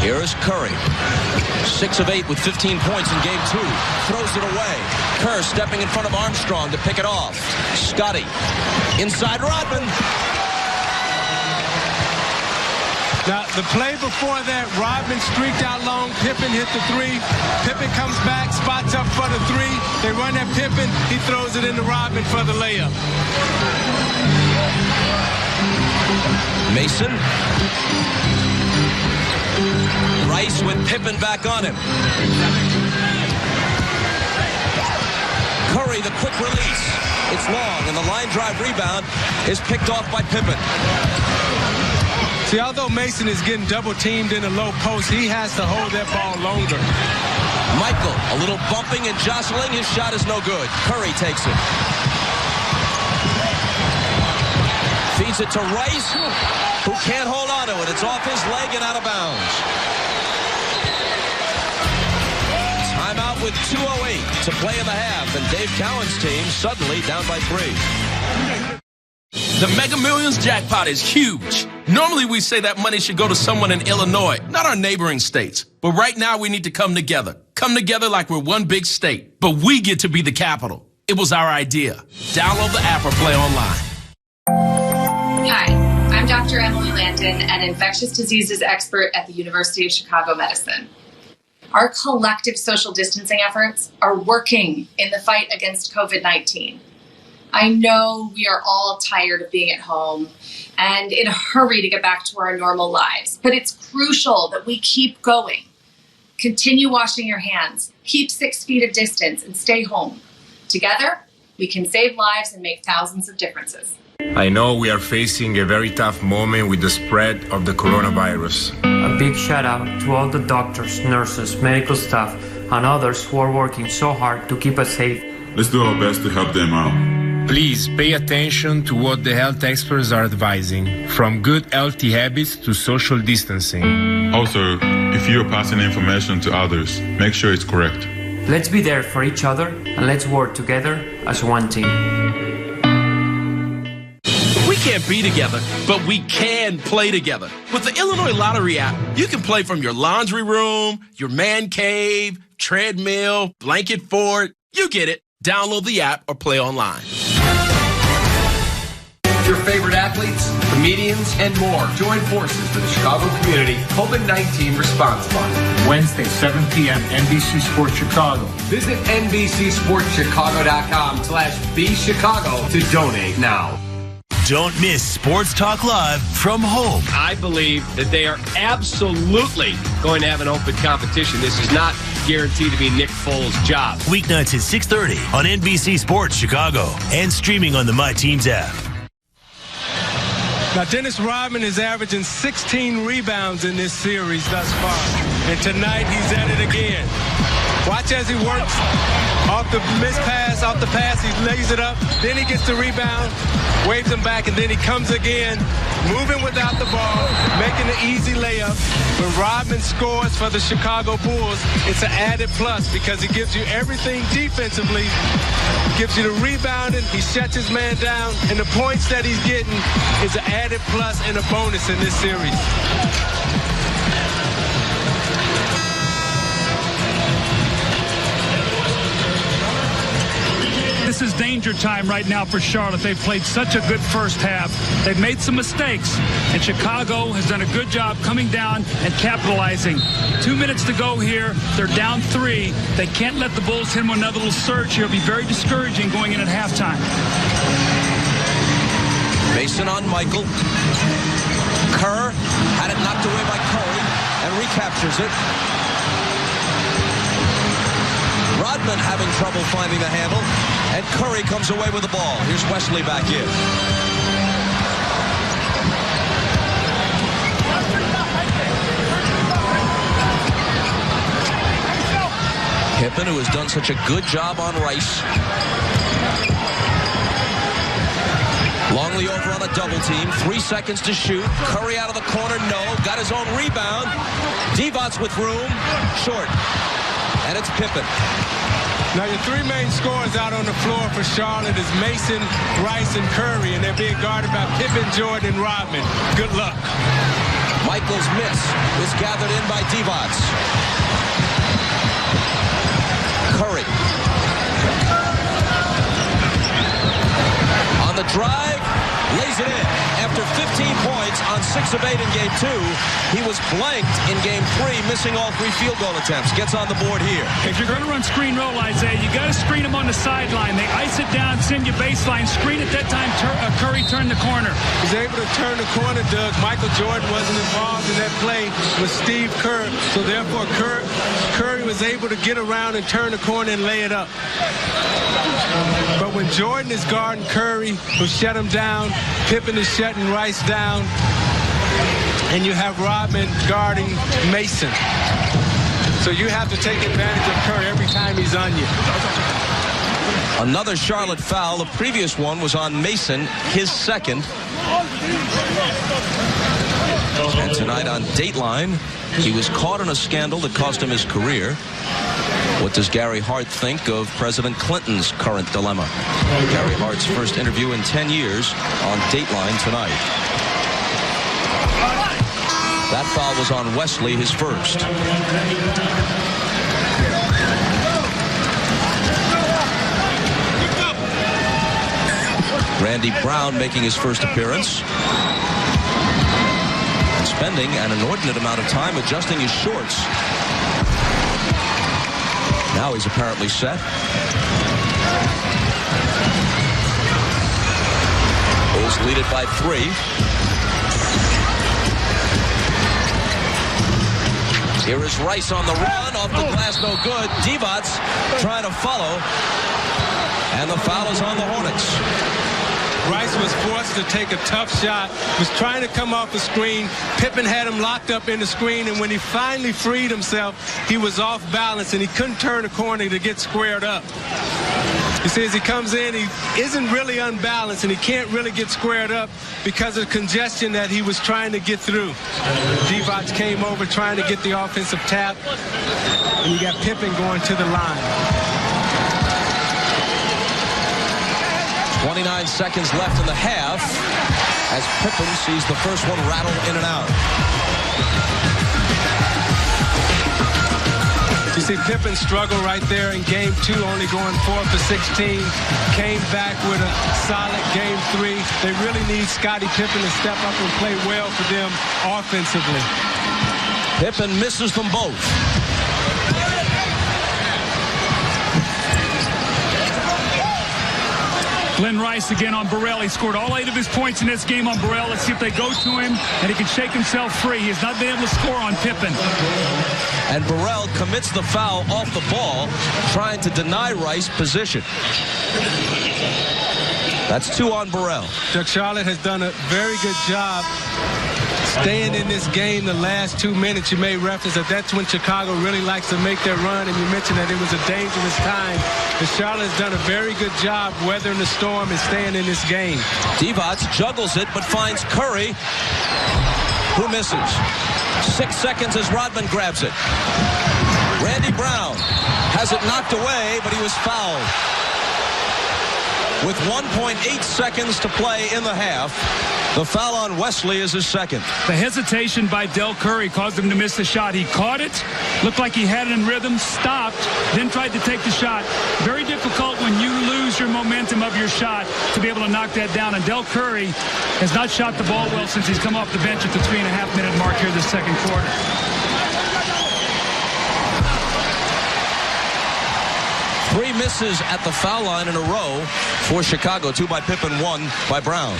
Here is Curry. 6 of 8 with 15 points in Game 2. Throws it away. Kerr stepping in front of Armstrong to pick it off. Scottie. Inside Rodman. Now, the play before that, Rodman streaked out long. Pippen hit the 3. Pippen comes back, spots up for the 3. They run at Pippen. He throws it into Rodman for the layup. Mason. Rice with Pippen back on him. Curry, the quick release. It's long, and the line drive rebound is picked off by Pippen. See, although Mason is getting double-teamed in the low post, he has to hold that ball longer. Michael, a little bumping and jostling. His shot is no good. Curry takes it. Feeds it to Rice, who can't hold on to it. It's off his leg and out of bounds. Timeout with 2:08 to play in the half, and Dave Cowan's team suddenly down by 3. The Mega Millions jackpot is huge. Normally we say that money should go to someone in Illinois, not our neighboring states. But right now we need to come together. Come together like we're one big state. But we get to be the capital. It was our idea. Download the app or play online. Hi, I'm Dr. Emily Landon, an infectious diseases expert at the University of Chicago Medicine. Our collective social distancing efforts are working in the fight against COVID-19. I know we are all tired of being at home and in a hurry to get back to our normal lives, but it's crucial that we keep going. Continue washing your hands, keep 6 feet of distance, and stay home. Together, we can save lives and make thousands of differences. I know we are facing a very tough moment with the spread of the coronavirus. A big shout out to all the doctors, nurses, medical staff, and others who are working so hard to keep us safe. Let's do our best to help them out. Please pay attention to what the health experts are advising, from good healthy habits to social distancing. Also, if you are passing information to others, make sure it's correct. Let's be there for each other and let's work together as one team. We can't be together, but we can play together. With the Illinois Lottery app, you can play from your laundry room, your man cave, treadmill, blanket fort. You get it. Download the app or play online. Your favorite athletes, comedians, and more join forces for the Chicago Community COVID-19 Response Fund. Wednesday, 7 p.m., NBC Sports Chicago. Visit NBCSportsChicago.com/BeChicago to donate now. Don't miss Sports Talk Live from home. I believe that they are absolutely going to have an open competition. This is not guaranteed to be Nick Foles' job. Weeknights at 6:30 on NBC Sports Chicago and streaming on the My Teams app. Now, Dennis Rodman is averaging 16 rebounds in this series thus far. And tonight, he's at it again. Watch as he works off the missed pass, off the pass. He lays it up. Then he gets the rebound, waves him back, and then he comes again, moving without the ball, making an easy layup. When Rodman scores for the Chicago Bulls, it's an added plus because he gives you everything defensively. He gives you the rebounding, he shuts his man down, and the points that he's getting is an added plus and a bonus in this series. This is danger time right now for Charlotte. They've played such a good first half. They've made some mistakes, and Chicago has done a good job coming down and capitalizing. 2 minutes to go here. They're down 3. They can't let the Bulls hit them with another little surge here. It'll be very discouraging going in at halftime. Mason on Michael. Kerr had it knocked away by Curry and recaptures it. Rodman having trouble finding the handle, and Curry comes away with the ball. Here's Wesley back in. Pippen, who has done such a good job on Rice. Longley over on a double team. 3 seconds to shoot. Curry out of the corner, no. Got his own rebound. Divot's with room. Short. And it's Pippen. Now, your 3 main scorers out on the floor for Charlotte is Mason, Rice, and Curry, and they're being guarded by Pippen, Jordan, and Rodman. Good luck. Michael's miss is gathered in by Divot's. Curry. On the drive, lays it in after 15 points on 6 of 8 in Game 2. He was blanked in Game 3, missing all 3 field goal attempts. Gets on the board here. If you're going to run screen roll, Isaiah, you got to screen him on the sideline. They ice it down, send you baseline, screen at that time. Curry turned the corner. He's able to turn the corner, Doug. Michael Jordan wasn't involved in that play with Steve Kerr, so therefore Curry was able to get around and turn the corner and lay it up. But when Jordan is guarding Curry, who shut him down, Pippen is shutting Rice down, and you have Rodman guarding Mason. So you have to take advantage of Curry every time he's on you. Another Charlotte foul. The previous one was on Mason, his second. And tonight on Dateline, he was caught in a scandal that cost him his career. What does Gary Hart think of President Clinton's current dilemma? Gary Hart's first interview in 10 years on Dateline tonight. That foul was on Wesley, his first. Randy Brown making his first appearance. And spending an inordinate amount of time adjusting his shorts. Now he's apparently set. Bulls lead it by 3. Here is Rice on the run, off the glass, no good. Divac trying to follow, and the foul is on the Hornets. Rice was forced to take a tough shot, was trying to come off the screen. Pippen had him locked up in the screen, and when he finally freed himself, he was off balance, and he couldn't turn the corner to get squared up. You see, as he comes in, he isn't really unbalanced, and he can't really get squared up because of the congestion that he was trying to get through. Divac came over trying to get the offensive tap, and you got Pippen going to the line. 29 seconds left in the half as Pippen sees the first one rattle in and out. You see Pippen struggle right there in Game 2, only going 4 for 16. Came back with a solid Game 3. They really need Scottie Pippen to step up and play well for them offensively. Pippen misses them both. Glenn Rice again on Burrell. He scored all 8 of his points in this game on Burrell. Let's see if they go to him and he can shake himself free. He has not been able to score on Pippen. And Burrell commits the foul off the ball, trying to deny Rice position. That's 2 on Burrell. Doug, Charlotte has done a very good job staying in this game the last 2 minutes. You made reference that that's when Chicago really likes to make their run, and you mentioned that it was a dangerous time. And Charlotte has done a very good job weathering the storm and staying in this game. Divac juggles it, but finds Curry, who misses. 6 seconds as Rodman grabs it. Randy Brown has it knocked away, but he was fouled. With 1.8 seconds to play in the half, the foul on Wesley is his second. The hesitation by Del Curry caused him to miss the shot. He caught it, looked like he had it in rhythm, stopped, then tried to take the shot. Very difficult when you lose your momentum of your shot to be able to knock that down. And Del Curry has not shot the ball well since he's come off the bench at the 3.5-minute mark here this second quarter. Three misses at the foul line in a row for Chicago. 2 by Pippen, 1 by Brown.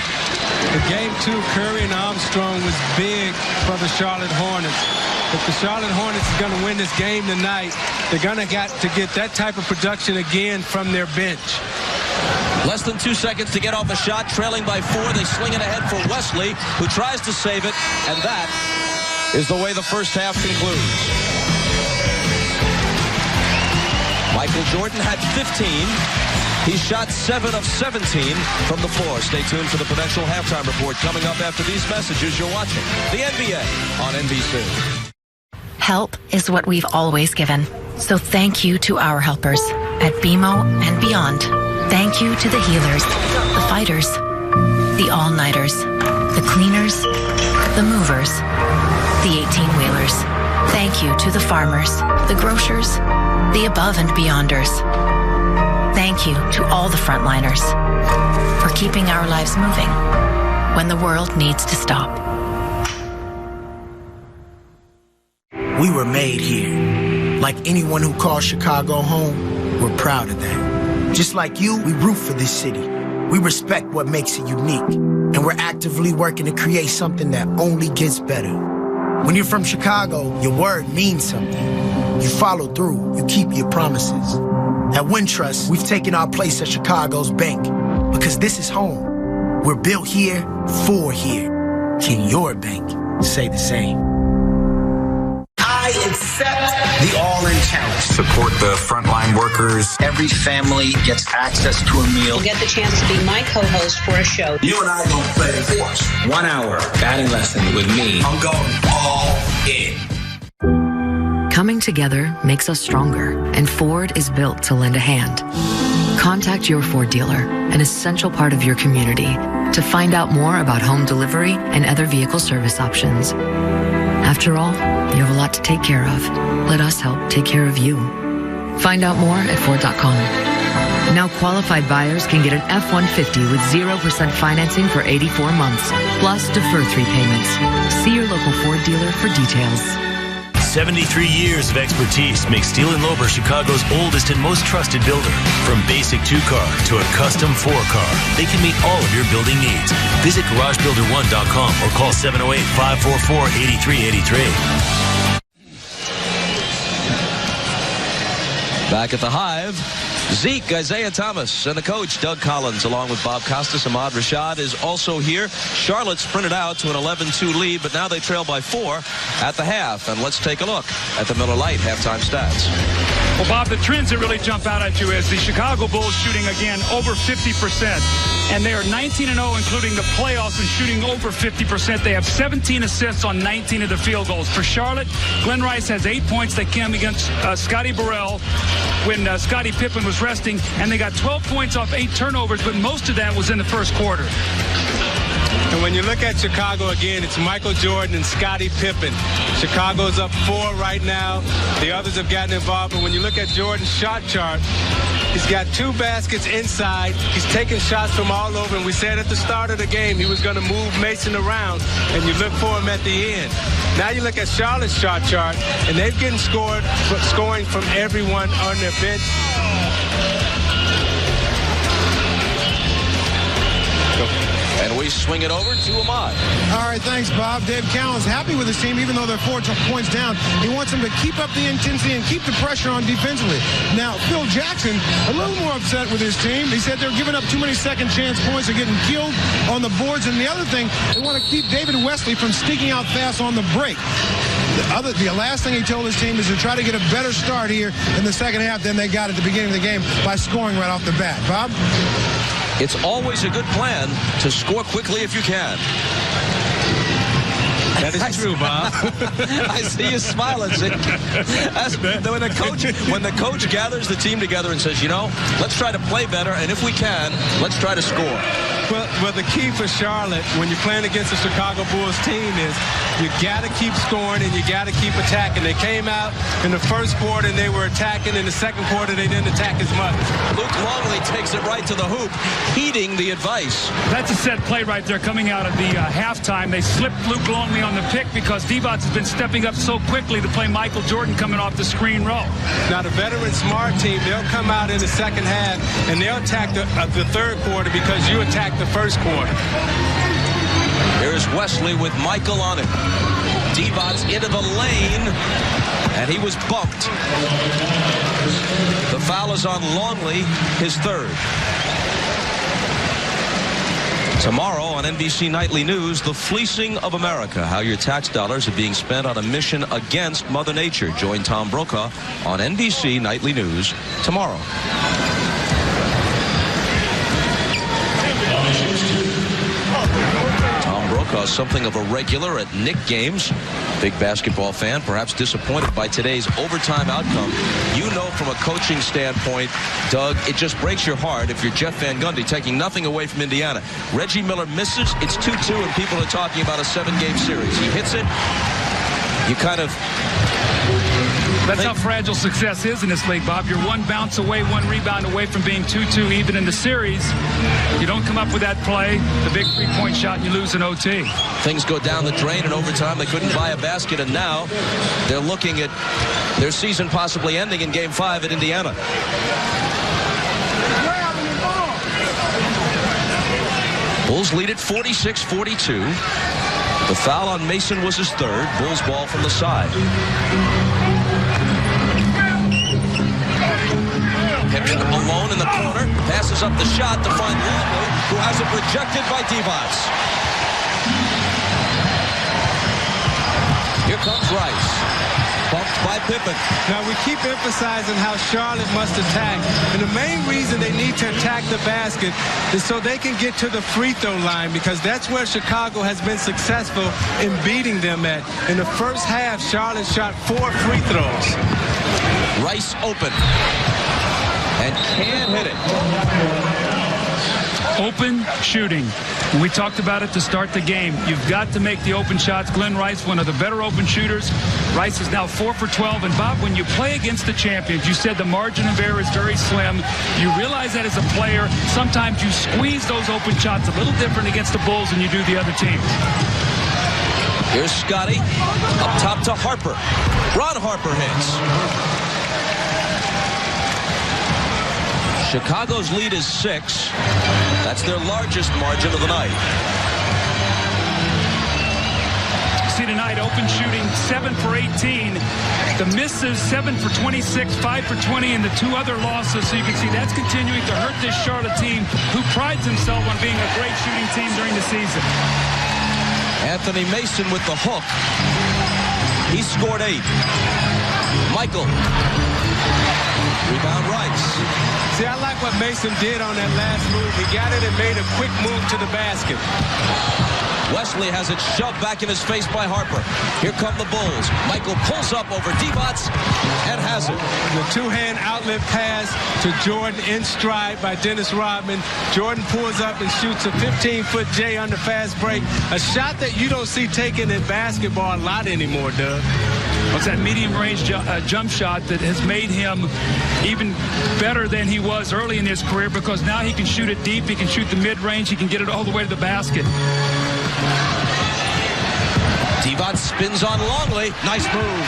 In Game 2, Curry and Armstrong was big for the Charlotte Hornets. If the Charlotte Hornets is going to win this game tonight, they're going to get that type of production again from their bench. Less than 2 seconds to get off a shot. Trailing by 4. They sling it ahead for Wesley, who tries to save it. And that is the way the first half concludes. Michael Jordan had 15. He shot 7 of 17 from the floor. Stay tuned for the Prudential Halftime Report coming up after these messages. You're watching the NBA on NBC. Help is what we've always given. So thank you to our helpers at BMO and beyond. Thank you to the healers, the fighters, the all-nighters, the cleaners, the movers, the 18-wheelers. Thank you to the farmers, the grocers, the above and beyonders. Thank you to all the frontliners for keeping our lives moving when the world needs to stop. We were made here. Like anyone who calls Chicago home, we're proud of that. Just like you, we root for this city. We respect what makes it unique. And we're actively working to create something that only gets better. When you're from Chicago, your word means something. You follow through. You keep your promises. At Wintrust, we've taken our place at Chicago's bank because this is home. We're built here for here. Can your bank say the same? I accept the all-in challenge. Support the frontline workers. Every family gets access to a meal. You'll get the chance to be my co-host for a show. You and I gonna play force. 1 hour batting lesson with me. I'm going all in. Coming together makes us stronger, and Ford is built to lend a hand. Contact your Ford dealer, an essential part of your community, to find out more about home delivery and other vehicle service options. After all, you have a lot to take care of. Let us help take care of you. Find out more at Ford.com. Now qualified buyers can get an F-150 with 0% financing for 84 months, plus defer 3 payments. See your local Ford dealer for details. 73 years of expertise make Steel & Lober Chicago's oldest and most trusted builder. From basic 2-car to a custom 4-car, they can meet all of your building needs. Visit GarageBuilder1.com or call 708-544-8383. Back at the Hive, Zeke, Isaiah Thomas, and the coach, Doug Collins, along with Bob Costas. Ahmad Rashad is also here. Charlotte sprinted out to an 11-2 lead, but now they trail by 4 at the half. And let's take a look at the Miller Lite halftime stats. Well, Bob, the trends that really jump out at you is the Chicago Bulls shooting again over 50%. And they are 19-0, including the playoffs, and shooting over 50%. They have 17 assists on 19 of the field goals. For Charlotte, Glenn Rice has 8 points that came against Scotty Burrell when Scottie Pippen was resting, and they got 12 points off 8 turnovers, but most of that was in the first quarter. And when you look at Chicago again, it's Michael Jordan and Scottie Pippen. Chicago's up 4 right now. The others have gotten involved, but when you look at Jordan's shot chart, he's got 2 baskets inside. He's taking shots from all over, and we said at the start of the game he was going to move Mason around, and you look for him at the end. Now you look at Charlotte's shot chart, and they've getting scoring from everyone on their bench. And we swing it over to Ahmad. All right, thanks, Bob. Dave Cowens happy with his team, even though they're 4 points down. He wants them to keep up the intensity and keep the pressure on defensively. Now, Phil Jackson, a little more upset with his team. He said they're giving up too many second-chance points. They're getting killed on the boards. And the other thing, they want to keep David Wesley from sneaking out fast on the break. The last thing he told his team is to try to get a better start here in the second half than they got at the beginning of the game by scoring right off the bat. Bob? It's always a good plan to score quickly if you can. That is true, Bob. I see you smiling, Zeke. When the coach gathers the team together and says, you know, let's try to play better, and if we can, let's try to score. Well, the key for Charlotte when you're playing against the Chicago Bulls team is you got to keep scoring and you got to keep attacking. They came out in the first quarter and they were attacking. In the second quarter, they didn't attack as much. Luke Longley takes it right to the hoop, heeding the advice. That's a set play right there coming out of the halftime. They slipped Luke Longley on the pick because Divac has been stepping up so quickly to play Michael Jordan coming off the screen row. Now, the veteran smart team, they'll come out in the second half and they'll attack the third quarter because you attacked the first quarter. Here's Wesley with Michael on him. Divac into the lane, and he was bumped. The foul is on Longley, his third. Tomorrow on NBC Nightly News, the fleecing of America, how your tax dollars are being spent on a mission against Mother Nature. Join Tom Brokaw on NBC Nightly News tomorrow. Tom Brokaw, something of a regular at Knick games. Big basketball fan, perhaps disappointed by today's overtime outcome. You know, from a coaching standpoint, Doug, it just breaks your heart if you're Jeff Van Gundy, taking nothing away from Indiana. Reggie Miller misses, it's 2-2, and people are talking about a 7-game series. He hits it, you kind of That's how fragile success is in this league, Bob. You're one bounce away, one rebound away from being 2-2 even in the series. You don't come up with that play, the big three-point shot, and you lose in OT. Things go down the drain in overtime. They couldn't buy a basket, and now they're looking at their season possibly ending in Game 5 at Indiana. Bulls lead at 46-42. The foul on Mason was his third. Bulls ball from the side. Pippen alone in the corner. Passes up the shot to find Longley, who has it rejected by Divac. Here comes Rice. Bumped by Pippen. Now, we keep emphasizing how Charlotte must attack. And the main reason they need to attack the basket is so they can get to the free throw line, because that's where Chicago has been successful in beating them at. In the first half, Charlotte shot 4 free throws. Rice open. And can't hit it. Open shooting. We talked about it to start the game. You've got to make the open shots. Glenn Rice, one of the better open shooters. Rice is now 4 for 12. And Bob, when you play against the champions, you said the margin of error is very slim. You realize that as a player, sometimes you squeeze those open shots a little different against the Bulls than you do the other team. Here's Scotty up top to Harper. Ron Harper hits. Chicago's lead is 6. That's their largest margin of the night. See tonight, open shooting 7 for 18. The misses 7 for 26, 5 for 20 in the 2 other losses. So you can see that's continuing to hurt this Charlotte team, who prides himself on being a great shooting team during the season. Anthony Mason with the hook. He scored 8. Michael. Rebound Rice. See, I like what Mason did on that last move. He got it and made a quick move to the basket. Wesley has it shoved back in his face by Harper. Here come the Bulls. Michael pulls up over Divac and has it. The two-hand outlet pass to Jordan in stride by Dennis Rodman. Jordan pulls up and shoots a 15-foot J on the fast break. A shot that you don't see taken in basketball a lot anymore, Doug. It's that medium-range jump shot that has made him even better than he was early in his career, because now he can shoot it deep, he can shoot the mid-range, he can get it all the way to the basket. Divac spins on Longley. Nice move.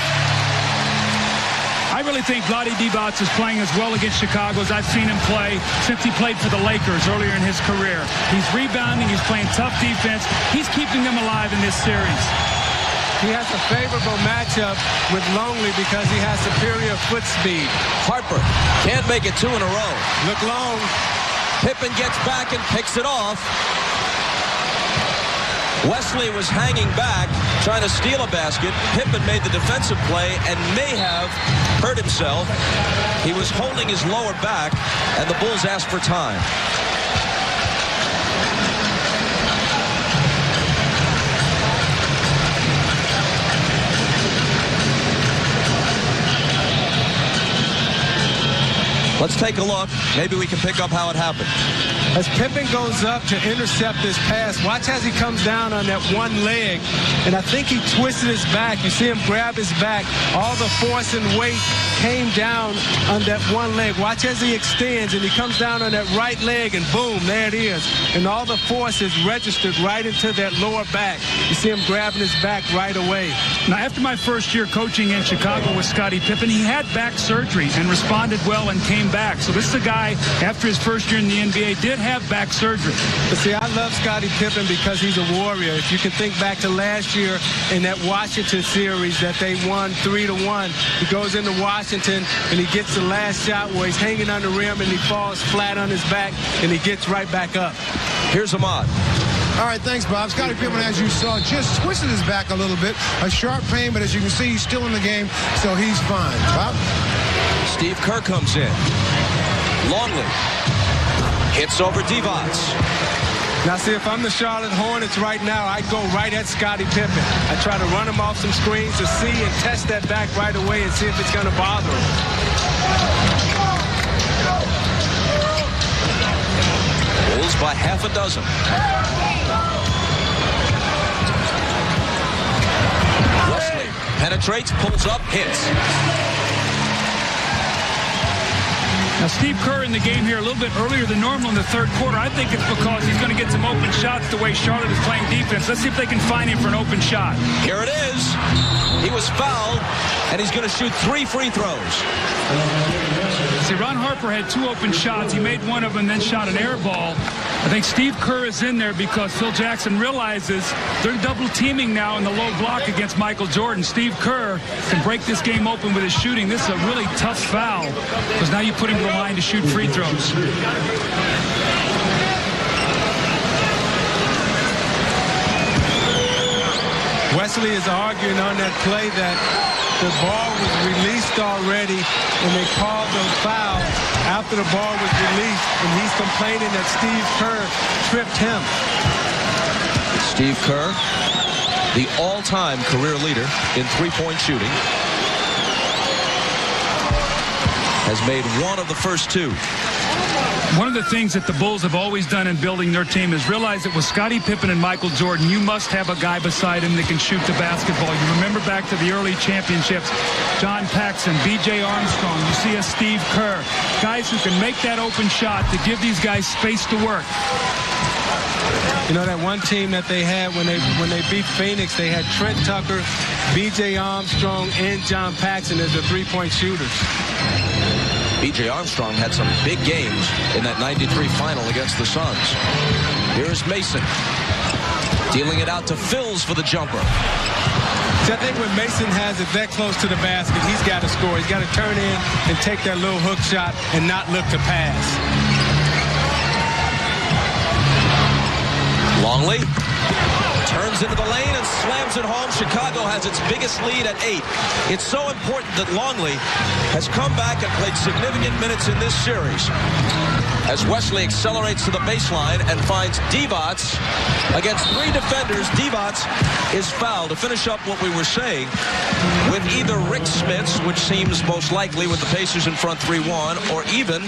I really think Vlade Divac is playing as well against Chicago as I've seen him play since he played for the Lakers earlier in his career. He's rebounding, he's playing tough defense, he's keeping them alive in this series. He has a favorable matchup with Longley because he has superior foot speed. Harper can't make it 2 in a row. Look long. Pippen gets back and picks it off. Wesley was hanging back, trying to steal a basket. Pippen made the defensive play and may have hurt himself. He was holding his lower back, and the Bulls asked for time. Let's take a look. Maybe we can pick up how it happened. As Pippen goes up to intercept this pass, watch as he comes down on that one leg. And I think he twisted his back. You see him grab his back. All the force and weight came down on that one leg. Watch as he extends, and he comes down on that right leg, and boom, there it is. And all the force is registered right into that lower back. You see him grabbing his back right away. Now, after my first year coaching in Chicago with Scottie Pippen, he had back surgery and responded well and came back. So this is a guy, after his first year in the NBA, did have back surgery. But see, I love Scottie Pippen because he's a warrior. If you can think back to last year in that Washington series that they won 3-1, he goes into Washington and he gets the last shot where he's hanging on the rim and he falls flat on his back and he gets right back up. Here's Ahmad. All right, thanks, Bob. Scottie Pippen, as you saw, just twisted his back a little bit. A sharp pain, but as you can see, he's still in the game, so he's fine. Bob? Steve Kerr comes in. Longley hits over Divac. Now, see, if I'm the Charlotte Hornets right now, I'd go right at Scottie Pippen. I try to run him off some screens to see and test that back right away and see if it's going to bother him. Bulls by half a dozen. Wesley penetrates, pulls up, hits. Now, Steve Kerr in the game here a little bit earlier than normal in the third quarter. I think it's because he's going to get some open shots the way Charlotte is playing defense. Let's see if they can find him for an open shot. Here it is. He was fouled, and he's going to shoot 3 free throws. See, Ron Harper had 2 open shots. He made one of them and then shot an air ball. I think Steve Kerr is in there because Phil Jackson realizes they're double teaming now in the low block against Michael Jordan. Steve Kerr can break this game open with his shooting. This is a really tough foul because now you put him to the line to shoot free throws. Wesley is arguing on that play that the ball was released already, and they called the foul after the ball was released, and he's complaining that Steve Kerr tripped him. Steve Kerr, the all-time career leader in three-point shooting, has made one of the first 2. One of the things that the Bulls have always done in building their team is realize that with Scottie Pippen and Michael Jordan, you must have a guy beside him that can shoot the basketball. You remember back to the early championships, John Paxson, B.J. Armstrong, you see a Steve Kerr, guys who can make that open shot to give these guys space to work. You know, that one team that they had when they beat Phoenix, they had Trent Tucker, B.J. Armstrong, and John Paxson as the three-point shooters. B.J. Armstrong had some big games in that 93 final against the Suns. Here's Mason dealing it out to Phils for the jumper. See, I think when Mason has it that close to the basket, he's got to score. He's got to turn in and take that little hook shot and not look to pass. Longley turns into the lane and slams it home. Chicago has its biggest lead at 8. It's so important that Longley has come back and played significant minutes in this series. As Wesley accelerates to the baseline and finds Divac against 3 defenders. Divac is fouled. To finish up what we were saying, with either Rick Smits, which seems most likely with the Pacers in front 3-1, or even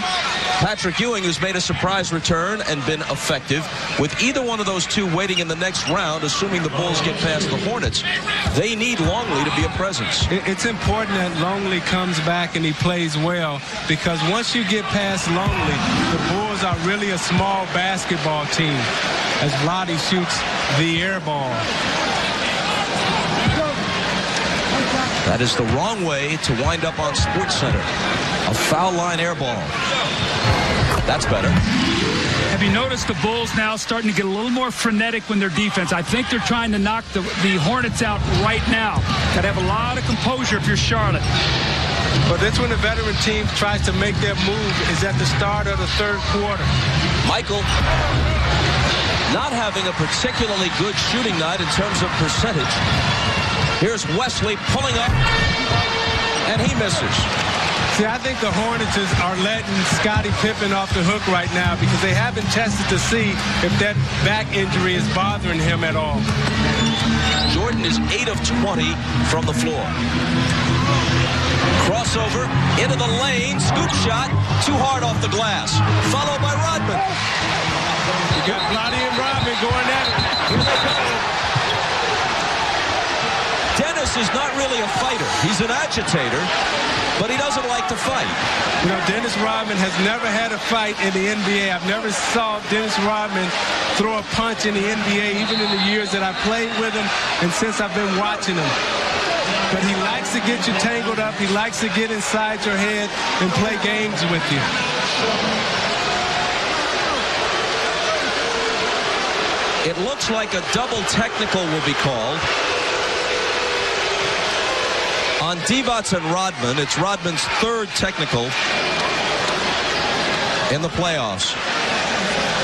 Patrick Ewing, who's made a surprise return and been effective. With either one of those 2 waiting in the next round, assuming the Bulls get past the Hornets, they need Longley to be a presence. It's important that Longley comes back and he plays well, because once you get past Longley, the Bulls are really a small basketball team as Vlade shoots the air ball. That is the wrong way to wind up on SportsCenter. A foul line air ball. That's better. Have you noticed the Bulls now starting to get a little more frenetic when their defense? I think they're trying to knock the Hornets out right now. Got to have a lot of composure if you're Charlotte. But that's when the veteran team tries to make their move, is at the start of the third quarter. Michael not having a particularly good shooting night in terms of percentage. Here's Wesley pulling up, and he misses. See, I think the Hornets are letting Scottie Pippen off the hook right now because they haven't tested to see if that back injury is bothering him at all. Jordan is 8 of 20 from the floor. Crossover into the lane, scoop shot, too hard off the glass. Followed by Rodman. You got Vlade and Rodman going at it. Here they go. Dennis is not really a fighter. He's an agitator, but he doesn't like to fight. You know, Dennis Rodman has never had a fight in the NBA. I've never saw Dennis Rodman throw a punch in the NBA, even in the years that I played with him and since I've been watching him. But he likes to get you tangled up. He likes to get inside your head and play games with you. It looks like a double technical will be called on Divac and Rodman. It's Rodman's 3rd technical in the playoffs.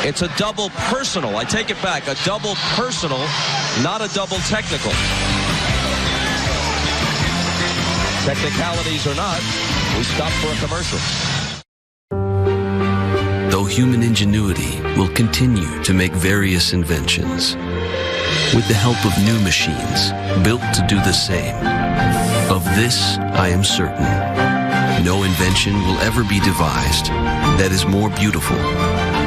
It's a double personal. I take it back. A double personal, not a double technical. Technicalities or not, we stop for a commercial. Though human ingenuity will continue to make various inventions, with the help of new machines built to do the same, of this I am certain. No invention will ever be devised that is more beautiful,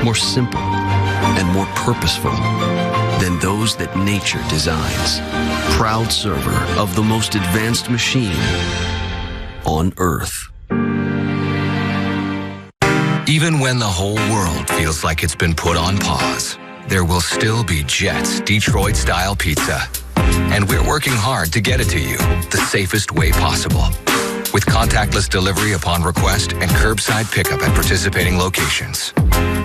more simple, and more purposeful than those that nature designs. Proud server of the most advanced machine on Earth. Even when the whole world feels like it's been put on pause, there will still be Jets Detroit-style pizza. And we're working hard to get it to you the safest way possible. With contactless delivery upon request and curbside pickup at participating locations.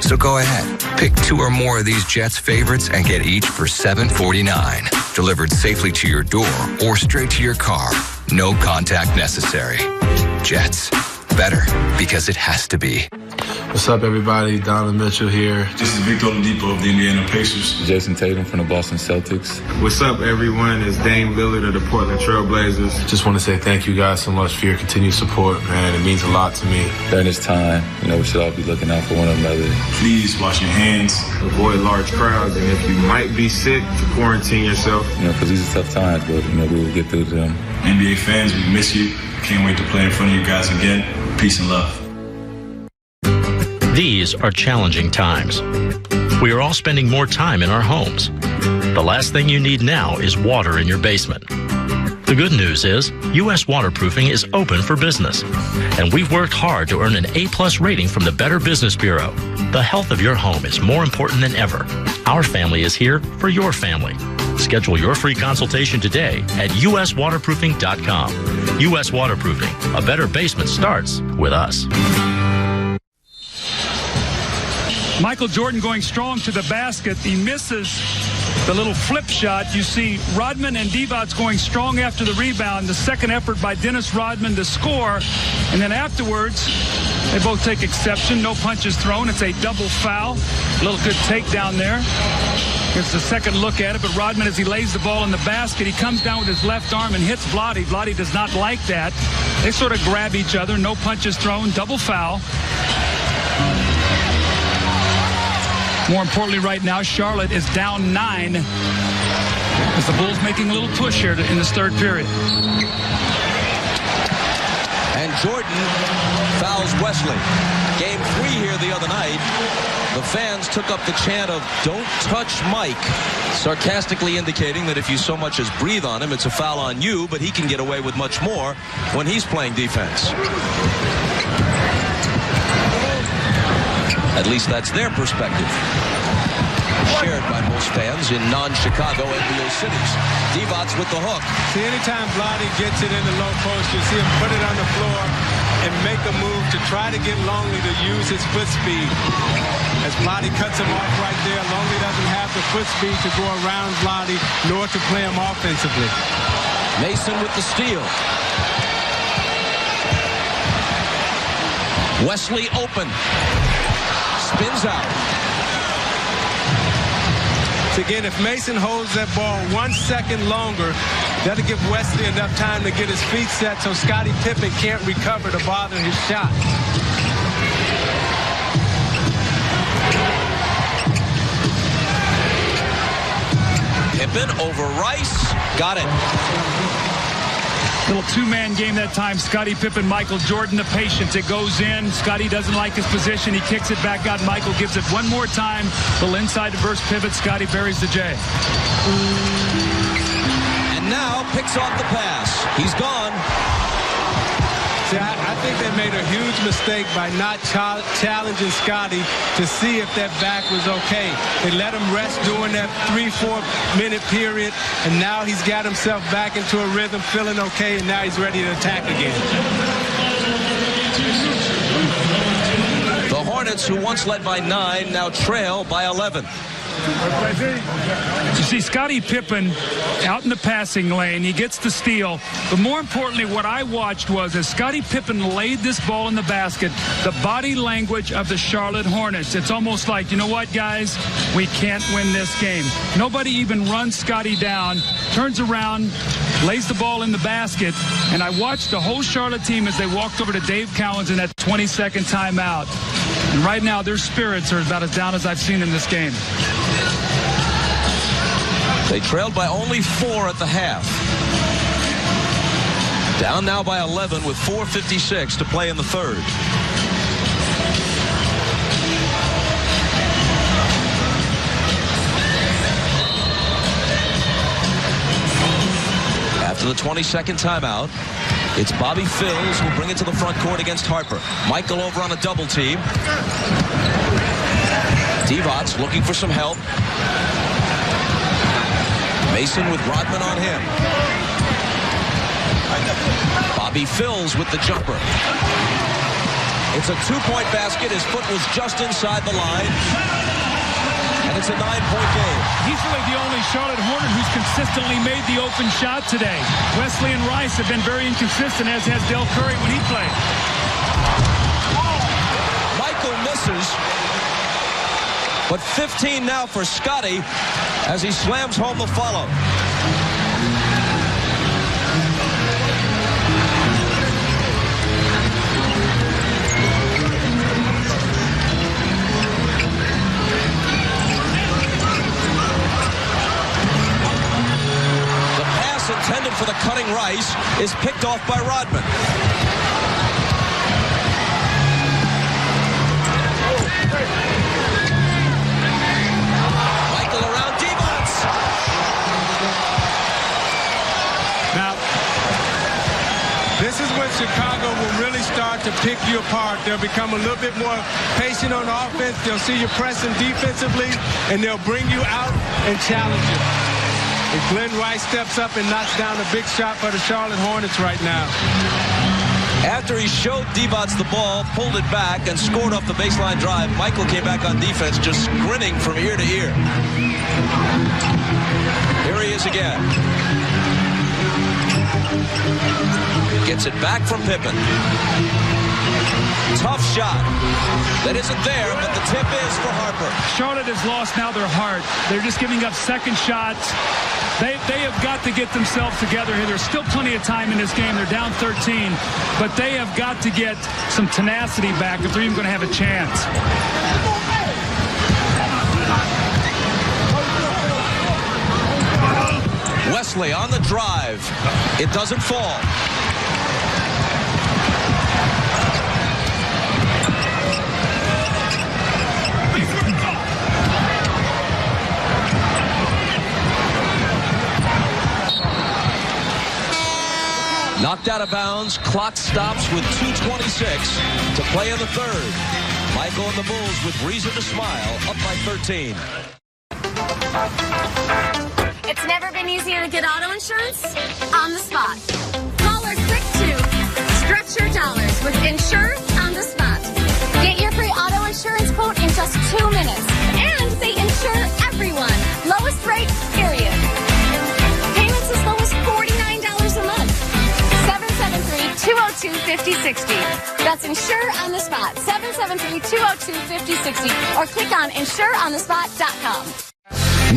So go ahead, pick 2 or more of these Jets favorites and get each for $7.49. Delivered safely to your door or straight to your car. No contact necessary. Jets. Better because it has to be. What's up, everybody? Donovan Mitchell here. This is Victor Oladipo of the Indiana Pacers. Jason Tatum from the Boston Celtics. What's up, everyone? It's Dame Lillard of the Portland Trail Blazers. Just want to say thank you guys so much for your continued support, man. It means a lot to me. During this time, we should all be looking out for one another. Please wash your hands. Avoid large crowds, and if you might be sick, to quarantine yourself. Because these are tough times, but we will get through them. NBA fans, we miss you. Can't wait to play in front of you guys again. Peace and love. These are challenging times. We are all spending more time in our homes. The last thing you need now is water in your basement. The good news is U.S. Waterproofing is open for business, and we've worked hard to earn an A+ rating from the Better Business Bureau. The health of your home is more important than ever. Our family is here for your family. Schedule your free consultation today at uswaterproofing.com. U.S. Waterproofing, a better basement starts with us. Michael Jordan going strong to the basket. He misses the little flip shot. You see Rodman and Divac going strong after the rebound. The second effort by Dennis Rodman to score. And then afterwards, they both take exception. No punches thrown. It's a double foul. A little good takedown there. It's the second look at it, but Rodman, as he lays the ball in the basket, he comes down with his left arm and hits Vlade. Vlade does not like that. They sort of grab each other. No punches thrown. Double foul. More importantly right now, Charlotte is down 9 as the Bulls making a little push here in this third period. And Jordan fouls Wesley. Game 3 here the other night. The fans took up the chant of "Don't touch Mike," sarcastically indicating that if you so much as breathe on him, it's a foul on you, but he can get away with much more when he's playing defense. At least that's their perspective. Shared by most fans in non-Chicago NBA cities. Divac with the hook. See, anytime Vlade gets it in the low post, you see him put it on the floor and make a move to try to get Longley to use his foot speed. As Vlade cuts him off right there, Longley doesn't have the foot speed to go around Vlade, nor to play him offensively. Mason with the steal. Wesley open. Spins out. So again, if Mason holds that ball 1 second longer, that'll give Wesley enough time to get his feet set so Scottie Pippen can't recover to bother his shot. Pippen over Rice. Got it. Little two-man game that time. Scottie Pippen, Michael Jordan, the patience. It goes in. Scottie doesn't like his position. He kicks it back out. Michael gives it one more time. Little inside reverse pivot. Scottie buries the J. And now picks off the pass. He's gone. See, I think they made a huge mistake by not challenging Scottie to see if that back was okay. They let him rest during that 3-4 minute period, and now he's got himself back into a rhythm, feeling okay, and now he's ready to attack again. The Hornets, who once led by 9, now trail by 11. You see Scottie Pippen out in the passing lane. He gets the steal. But more importantly, what I watched was as Scottie Pippen laid this ball in the basket, the body language of the Charlotte Hornets. It's almost like, you know what, guys? We can't win this game. Nobody even runs Scottie down, turns around, lays the ball in the basket. And I watched the whole Charlotte team as they walked over to Dave Cowens in that 20-second timeout. And right now, their spirits are about as down as I've seen in this game. They trailed by only 4 at the half. Down now by 11 with 4:56 to play in the third. After the 22nd timeout, It's Bobby Phills who will bring it to the front court against Harper. Michael over on a double team. Divac looking for some help. Mason with Rodman on him. Bobby Phills with the jumper. It's a two-point basket. His foot was just inside the line. And it's a 9-point game. He's really the only Charlotte Hornet who's consistently made the open shot today. Wesley and Rice have been very inconsistent, as has Del Curry when he played. Michael misses. But 15 now for Scotty as he slams home the follow. Intended for the cutting Rice is picked off by Rodman. Michael around Divac. Now, this is when Chicago will really start to pick you apart. They'll become a little bit more patient on offense. They'll see you pressing defensively, and they'll bring you out and challenge you. And Glenn Rice steps up and knocks down a big shot for the Charlotte Hornets right now. After he showed Divac the ball, pulled it back, and scored off the baseline drive, Michael came back on defense, just grinning from ear to ear. Here he is again. Gets it back from Pippen. Tough shot. That isn't there, but the tip is for Harper. Charlotte has lost now their heart. They're just giving up second shots. They have got to get themselves together here. There's still plenty of time in this game. They're down 13, but they have got to get some tenacity back if they're even going to have a chance. Wesley on the drive. It doesn't fall. Knocked out of bounds. Clock stops with 2:26 to play in the third. Michael and the Bulls with reason to smile, up by 13. It's never been easier to get auto insurance on the spot. Call our quick to stretch your dollars with Insure on the spot. Get your free auto insurance quote in just 2 minutes. And they insure everyone. Lowest rate, period. Payments as low as $49 a month. 773-202-5060. That's Insure on the Spot. 773-202-5060. Or click on insureonthespot.com.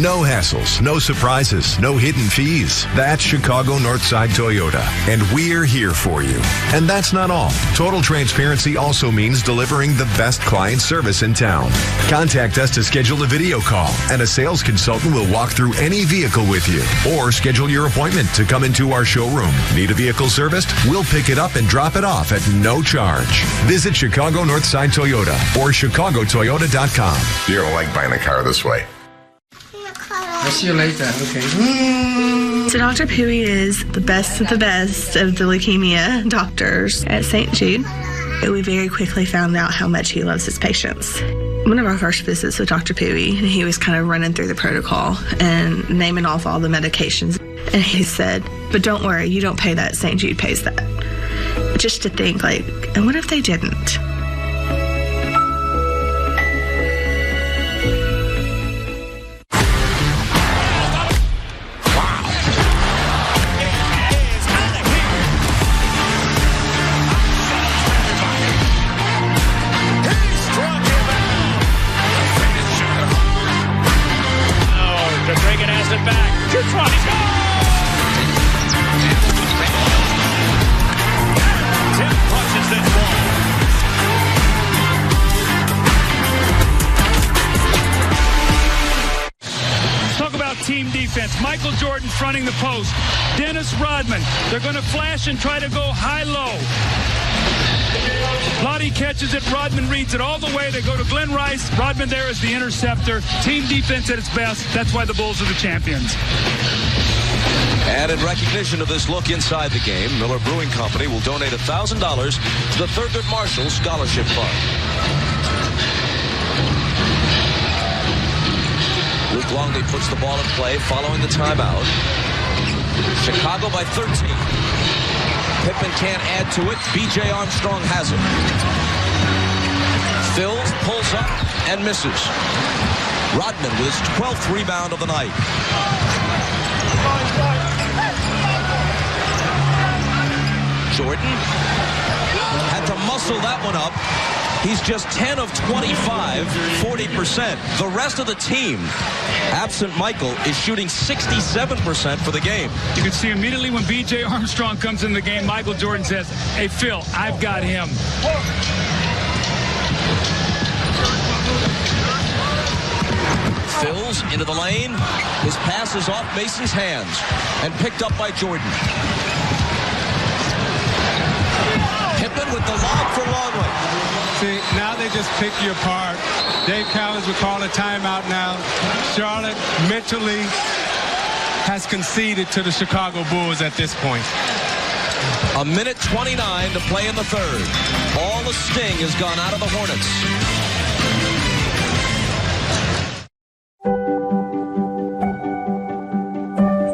No hassles, no surprises, no hidden fees. That's Chicago Northside Toyota, and we're here for you. And that's not all. Total transparency also means delivering the best client service in town. Contact us to schedule a video call, and a sales consultant will walk through any vehicle with you. Or schedule your appointment to come into our showroom. Need a vehicle serviced? We'll pick it up and drop it off at no charge. Visit Chicago Northside Toyota or chicagotoyota.com. You don't like buying a car this way. I'll see you later. Okay. So Dr. Pooey is the best of the leukemia doctors at St. Jude. We very quickly found out how much he loves his patients. One of our first visits with Dr. Pooey, he was kind of running through the protocol and naming off all the medications. And he said, but don't worry, you don't pay that. St. Jude pays that. Just to think, like, and what if they didn't? Team defense. Michael Jordan fronting the post. Dennis Rodman. They're going to flash and try to go high-low. Lottie catches it. Rodman reads it all the way. They go to Glenn Rice. Rodman there is the interceptor. Team defense at its best. That's why the Bulls are the champions. And in recognition of this look inside the game, Miller Brewing Company will donate $1,000 to the Thurgood Marshall Scholarship Fund. Luke Longley puts the ball in play following the timeout. Chicago by 13. Pippen can't add to it. B.J. Armstrong has it. Phils pulls up and misses. Rodman with his 12th rebound of the night. Jordan had to muscle that one up. He's just 10 of 25, 40%. The rest of the team, absent Michael, is shooting 67% for the game. You can see immediately when B.J. Armstrong comes in the game, Michael Jordan says, "Hey, Phil, I've got him." Phils into the lane. His pass is off Mason's hands and picked up by Jordan. Pippen with the lob for Longley. See, now they just pick you apart. Dave Cowens would call a timeout now. Charlotte mentally has conceded to the Chicago Bulls at this point. A minute 29 to play in the third. All the sting has gone out of the Hornets.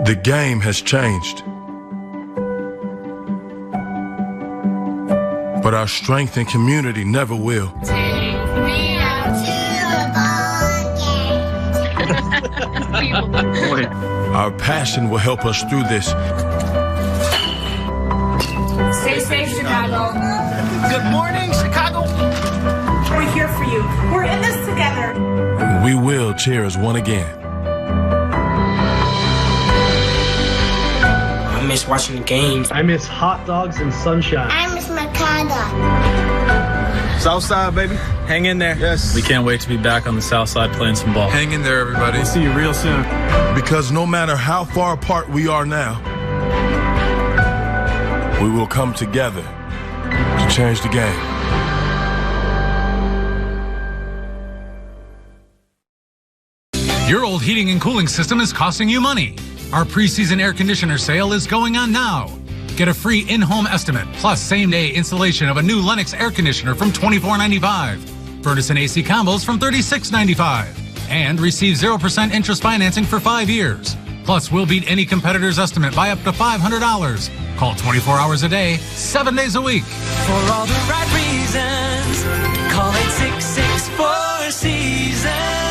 The game has changed. But our strength and community never will. Our passion will help us through this. Stay safe, Chicago. Good morning, Chicago. We're here for you. We're in this together. And we will cheer as one again. I miss watching the games. I miss hot dogs and sunshine. I miss Mikado. Southside, baby. Hang in there. Yes. We can't wait to be back on the south side playing some ball. Hang in there, everybody. We'll see you real soon. Because no matter how far apart we are now, we will come together to change the game. Your old heating and cooling system is costing you money. Our preseason air conditioner sale is going on now. Get a free in-home estimate plus same-day installation of a new Lennox air conditioner from $24.95. Furnace and AC combos from $36.95. And receive 0% interest financing for 5 years. Plus, we'll beat any competitor's estimate by up to $500. Call 24 hours a day, 7 days a week. For all the right reasons, call 866-4Seasons.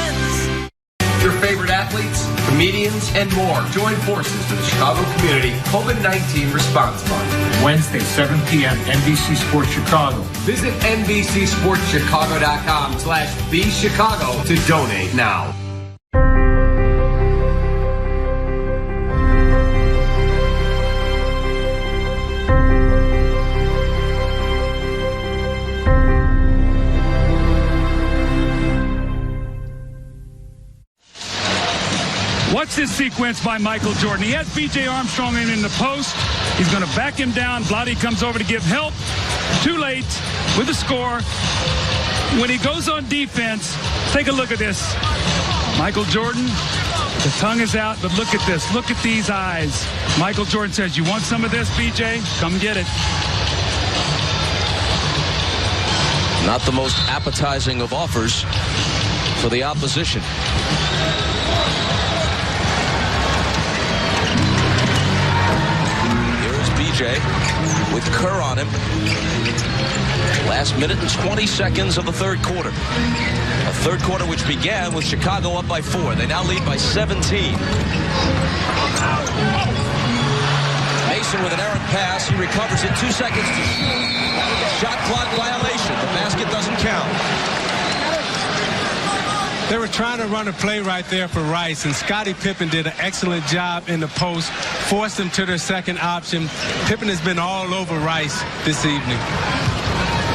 Your favorite athletes, comedians, and more join forces for the Chicago Community COVID-19 Response Fund. Wednesday, 7 p.m., NBC Sports Chicago. Visit NBCSportsChicago.com/BeChicago to donate now. Watch this sequence by Michael Jordan. He has B.J. Armstrong in the post. He's going to back him down. Blotty comes over to give help. Too late with the score. When he goes on defense, take a look at this. Michael Jordan, the tongue is out, but look at this. Look at these eyes. Michael Jordan says, "You want some of this, B.J.? Come get it." Not the most appetizing of offers for the opposition. BJ with Kerr on him. Last minute and 20 seconds of the third quarter. A third quarter which began with Chicago up by 4. They now lead by 17. Mason with an errant pass. He recovers it. 2 seconds to shot clock violation. The basket doesn't count. They were trying to run a play right there for Rice, and Scottie Pippen did an excellent job in the post, forced them to their second option. Pippen has been all over Rice this evening.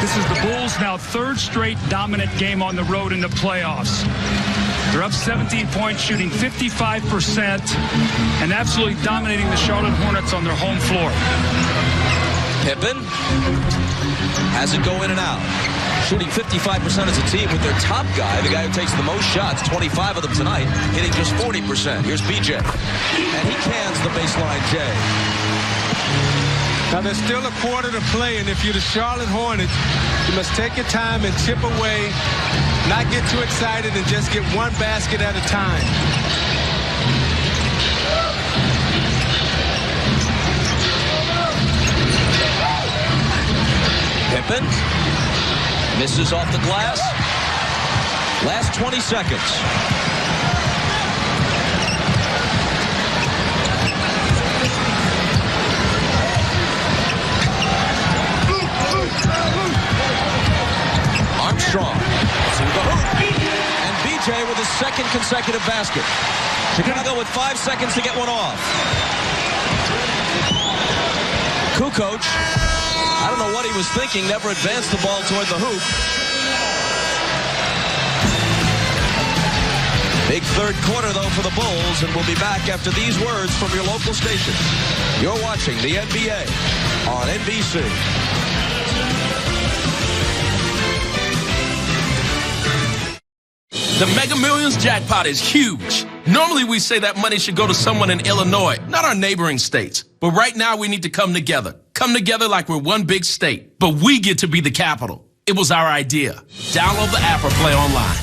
This is the Bulls' now third straight dominant game on the road in the playoffs. They're up 17 points, shooting 55%, and absolutely dominating the Charlotte Hornets on their home floor. Pippen has it go in and out. shooting 55% as a team with their top guy, the guy who takes the most shots, 25 of them tonight, hitting just 40%. Here's BJ. And he cans the baseline J. Now, there's still a quarter to play, and if you're the Charlotte Hornets, you must take your time and chip away, not get too excited, and just get one basket at a time. Pippen misses off the glass. Last 20 seconds. Armstrong to the hoop. And BJ with his second consecutive basket. Chicago with 5 seconds to get one off. Kukoc, I don't know what he was thinking, never advanced the ball toward the hoop. Big third quarter, though, for the Bulls, and we'll be back after these words from your local station. You're watching the NBA on NBC. The Mega Millions jackpot is huge. Normally we say that money should go to someone in Illinois, not our neighboring states. But right now we need to come together. Come together like we're one big state. But we get to be the capital. It was our idea. Download the app or play online.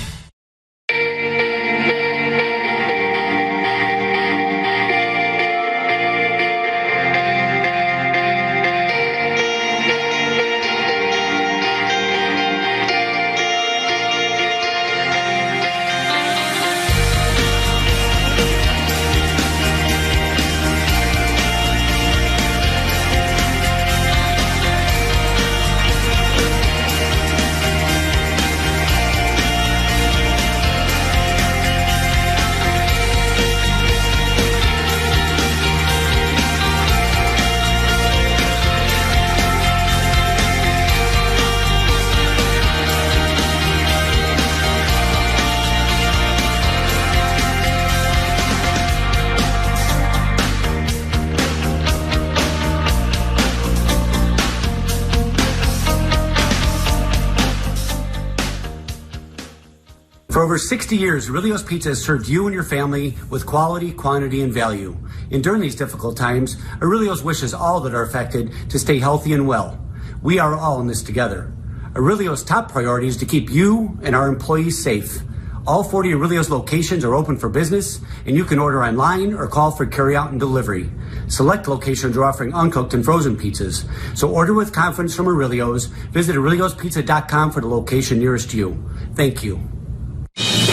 For over 60 years, Aurelio's Pizza has served you and your family with quality, quantity, and value. And during these difficult times, Aurelio's wishes all that are affected to stay healthy and well. We are all in this together. Aurelio's top priority is to keep you and our employees safe. All 40 Aurelio's locations are open for business, and you can order online or call for carryout and delivery. Select locations are offering uncooked and frozen pizzas. So order with confidence from Aurelio's. Visit Aurelio'sPizza.com for the location nearest you. Thank you.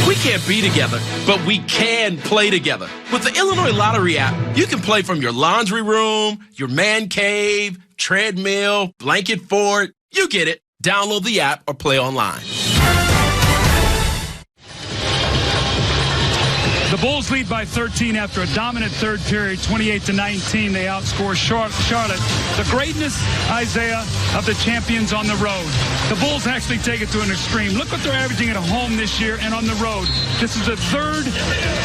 We can't be together, but we can play together. With the Illinois Lottery app, you can play from your laundry room, your man cave, treadmill, blanket fort. You get it. Download the app or play online. The Bulls lead by 13 after a dominant third period, 28-19. They outscore Charlotte. The greatness, Isaiah, of the champions on the road. The Bulls actually take it to an extreme. Look what they're averaging at home this year and on the road. This is the third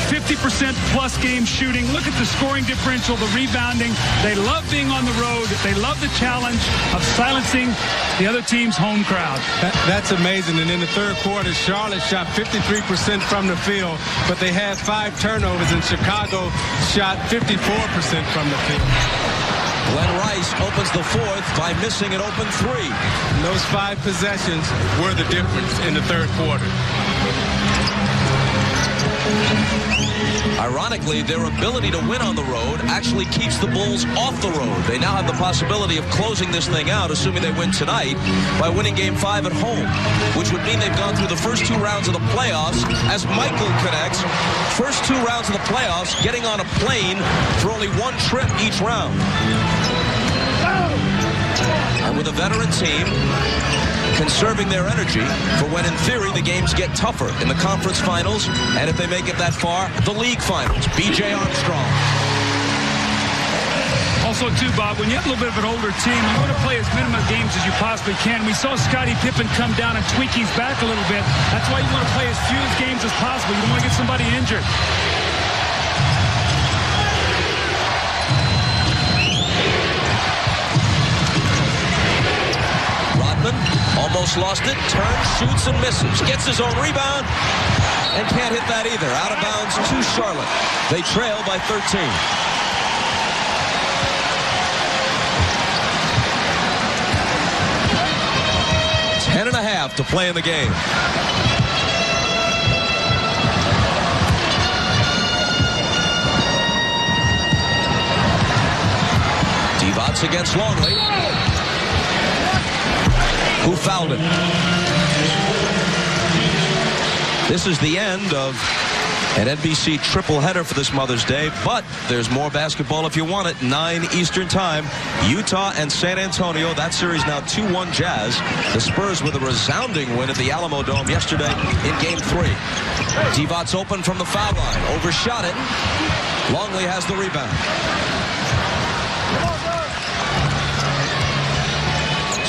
50% plus game shooting. Look at the scoring differential, the rebounding. They love being on the road. They love the challenge of silencing the other team's home crowd. That's amazing. And in the third quarter, Charlotte shot 53% from the field, but they had 5 turnovers, and Chicago shot 54% from the field. Glenn Rice opens the fourth by missing an open 3. And those 5 possessions were the difference in the third quarter. Ironically, their ability to win on the road actually keeps the Bulls off the road. They now have the possibility of closing this thing out, assuming they win tonight, by winning Game 5 at home, which would mean they've gone through the first 2 rounds of the playoffs as Michael connects. First 2 rounds of the playoffs, getting on a plane for only 1 trip each round. And with a veteran team conserving their energy for when, in theory, the games get tougher in the conference finals, and if they make it that far, the league finals. B.J. Armstrong. Also, too, Bob, when you have a little bit of an older team, you want to play as minimum games as you possibly can. We saw Scottie Pippen come down and tweak his back a little bit. That's why you want to play as few games as possible. You don't want to get somebody injured. Rodman Almost lost it, turns, shoots, and misses. Gets his own rebound, and can't hit that either. Out of bounds to Charlotte. They trail by 13. 10.5 to play in the game. Divac against Longley, who fouled him. This is the end of an NBC triple header for this Mother's Day, but there's more basketball if you want it. 9 Eastern time. Utah and San Antonio. That series now 2-1 Jazz. The Spurs with a resounding win at the Alamo Dome yesterday in Game 3. Divac open from the foul line. Overshot it. Longley has the rebound.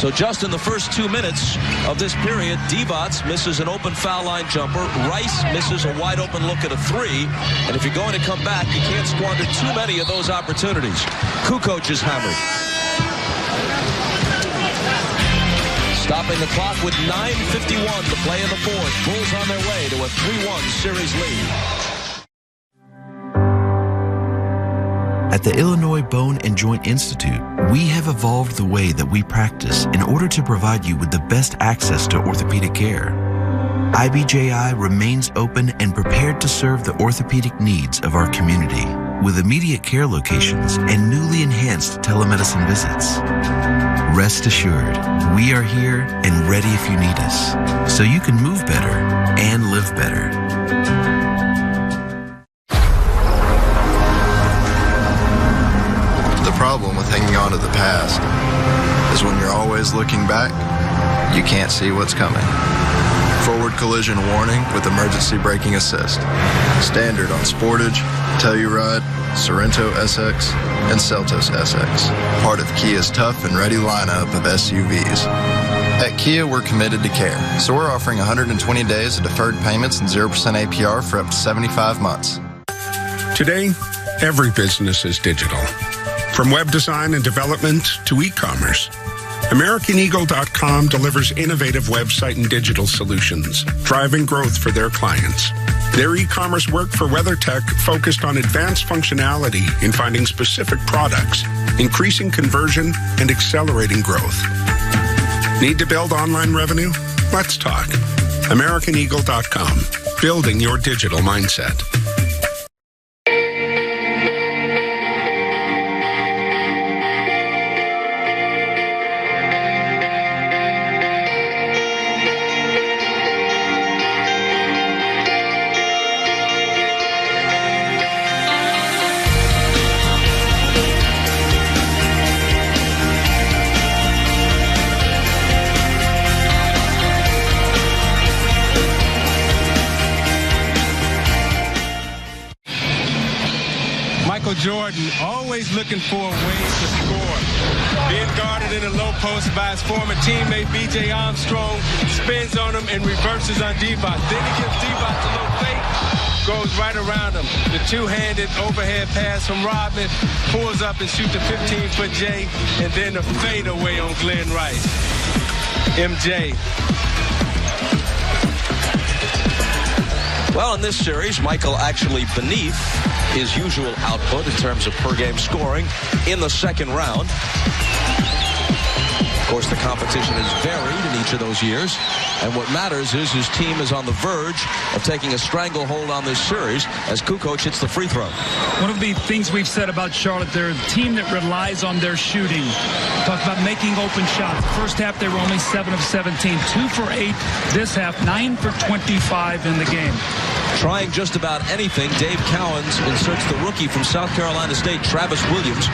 So just in the first 2 minutes of this period, Divac misses an open foul line jumper. Rice misses a wide open look at a 3. And if you're going to come back, you can't squander too many of those opportunities. Kukoc is hammered. Stopping the clock with 9:51 to play in the fourth. Bulls on their way to a 3-1 series lead. At the Illinois Bone and Joint Institute, we have evolved the way that we practice in order to provide you with the best access to orthopedic care. IBJI remains open and prepared to serve the orthopedic needs of our community with immediate care locations and newly enhanced telemedicine visits. Rest assured, we are here and ready if you need us, so you can move better and live better. The problem with hanging on to the past is when you're always looking back, you can't see what's coming. Forward collision warning with emergency braking assist. Standard on Sportage, Telluride, Sorento SX, and Seltos SX. Part of Kia's tough and ready lineup of SUVs. At Kia, we're committed to care, so we're offering 120 days of deferred payments and 0% APR for up to 75 months. Today, every business is digital. From web design and development to e-commerce, AmericanEagle.com delivers innovative website and digital solutions, driving growth for their clients. Their e-commerce work for WeatherTech focused on advanced functionality in finding specific products, increasing conversion, and accelerating growth. Need to build online revenue? Let's talk. AmericanEagle.com, building your digital mindset. Jordan always looking for ways to score. Being guarded in the low post by his former teammate B.J. Armstrong, spins on him and reverses on Divac. Then he gives Divac a little fake, goes right around him. The two-handed overhead pass from Rodman, pulls up and shoots a 15-foot J, and then the fadeaway on Glenn Rice. MJ. Well, in this series, Michael actually beneath his usual output in terms of per-game scoring in the second round. Of course, the competition is varied in each of those years, and what matters is his team is on the verge of taking a stranglehold on this series as Kukoc hits the free throw. One of the things we've said about Charlotte, they're a team that relies on their shooting. Talked about making open shots. First half, they were only 7 of 17, 2 for 8. This half, 9 for 25 in the game. Trying just about anything, Dave Cowens inserts the rookie from South Carolina State, Travis Williams,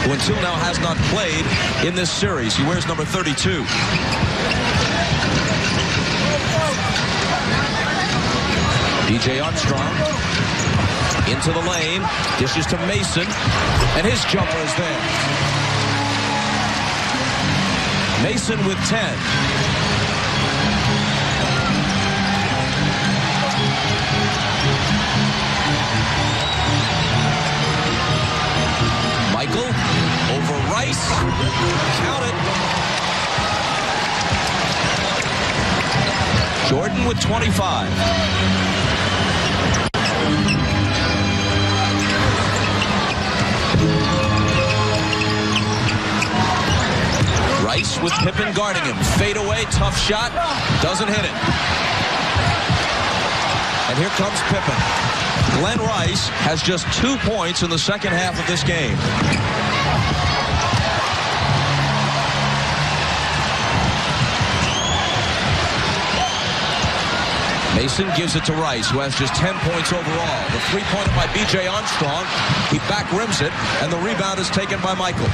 who until now has not played in this series. He wears number 32. DJ Armstrong into the lane, dishes to Mason, and his jumper is there. Mason with 10. Michael over Rice. Count it. 25. Rice with Pippen guarding him. Fade away, tough shot. Doesn't hit it. And here comes Pippen. Glenn Rice has just 2 points in the second half of this game. Mason gives it to Rice, who has just 10 points overall. The three-pointer by B.J. Armstrong. He back rims it, and the rebound is taken by Michael.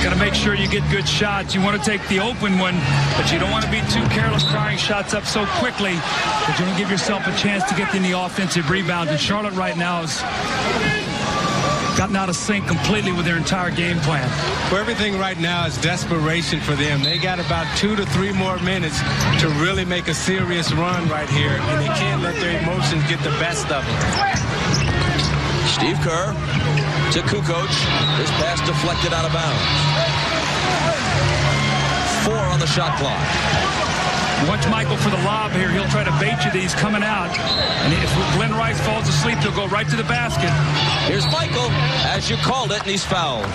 Got to make sure you get good shots. You want to take the open one, but you don't want to be too careless firing shots up so quickly that you don't give yourself a chance to get in the offensive rebound. And Charlotte right now has gotten out of sync completely with their entire game plan. Well, everything right now is desperation for them. They got about 2 to 3 more minutes to really make a serious run right here, and they can't let their emotions get the best of them. Steve Kerr to Kukoc. His pass deflected out of bounds. 4 on the shot clock. Watch Michael for the lob here. He'll try to bait you that he's coming out. And if Glenn Rice falls asleep, he'll go right to the basket. Here's Michael, as you called it, and he's fouled.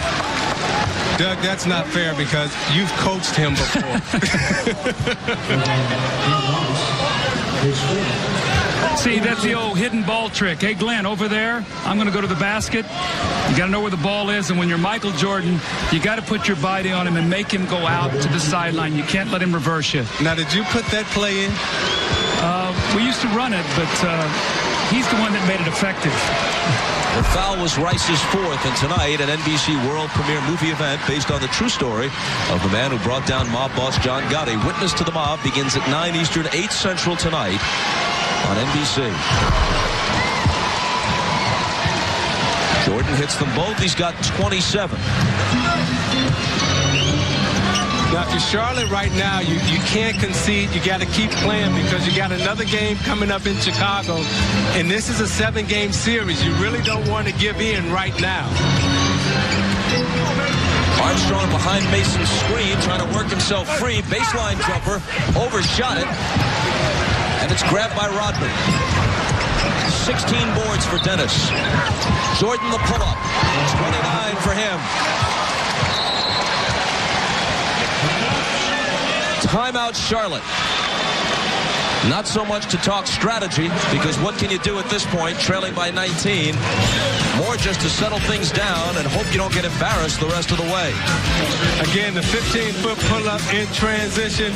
Doug, that's not fair because you've coached him before. See, that's the old hidden ball trick. Hey, Glenn, over there, I'm going to go to the basket. You got to know where the ball is, and when you're Michael Jordan, you got to put your body on him and make him go out to the sideline. You can't let him reverse you. Now, did you put that play in? We used to run it, but he's the one that made it effective. The foul was Rice's 4th, and tonight an NBC world premiere movie event based on the true story of the man who brought down mob boss John Gotti. Witness to the Mob begins at 9 Eastern, 8 Central tonight on NBC. Jordan hits them both. He's got 27. Now, if you're Charlotte right now, you can't concede. You got to keep playing because you got another game coming up in Chicago, and this is a 7-game series. You really don't want to give in right now. Armstrong behind Mason's screen, trying to work himself free. Baseline jumper, overshot it, and it's grabbed by Rodman. 16 boards for Dennis. Jordan the pull-up. 29 for him. Timeout Charlotte. Not so much to talk strategy, because what can you do at this point, trailing by 19? More just to settle things down and hope you don't get embarrassed the rest of the way. Again, the 15-foot pull-up in transition.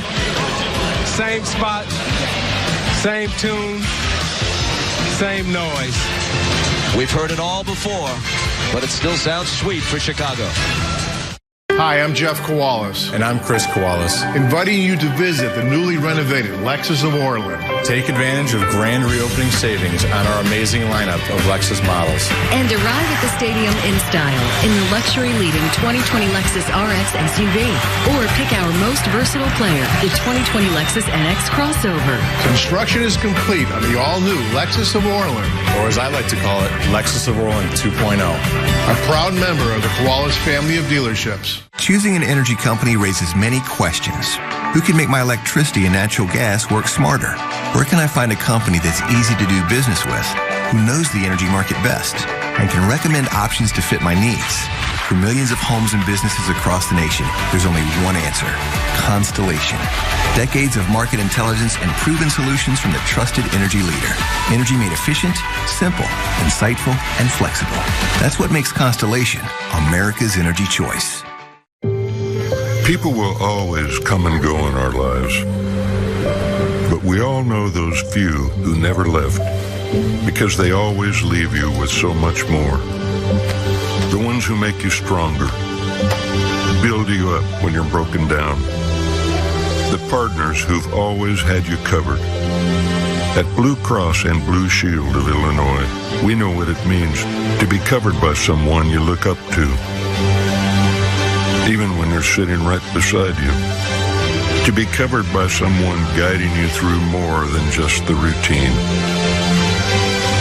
Same spot, same tune, same noise. We've heard it all before, but it still sounds sweet for Chicago. Hi, I'm Jeff Kowalas. And I'm Chris Kowalas. Inviting you to visit the newly renovated Lexus of Orland. Take advantage of grand reopening savings on our amazing lineup of Lexus models. And arrive at the stadium in style in the luxury-leading 2020 Lexus RX SUV. Or pick our most versatile player, the 2020 Lexus NX crossover. Construction is complete on the all-new Lexus of Orland. Or as I like to call it, Lexus of Orland 2.0. A proud member of the Kowalas family of dealerships. Choosing an energy company raises many questions. Who can make my electricity and natural gas work smarter? Where can I find a company that's easy to do business with, who knows the energy market best, and can recommend options to fit my needs? For millions of homes and businesses across the nation, there's only one answer: Constellation. Decades of market intelligence and proven solutions from the trusted energy leader. Energy made efficient, simple, insightful, and flexible. That's what makes Constellation America's energy choice. People will always come and go in our lives. But we all know those few who never left, because they always leave you with so much more. The ones who make you stronger, build you up when you're broken down. The partners who've always had you covered. At Blue Cross and Blue Shield of Illinois, we know what it means to be covered by someone you look up to, even when they're sitting right beside you. To be covered by someone guiding you through more than just the routine.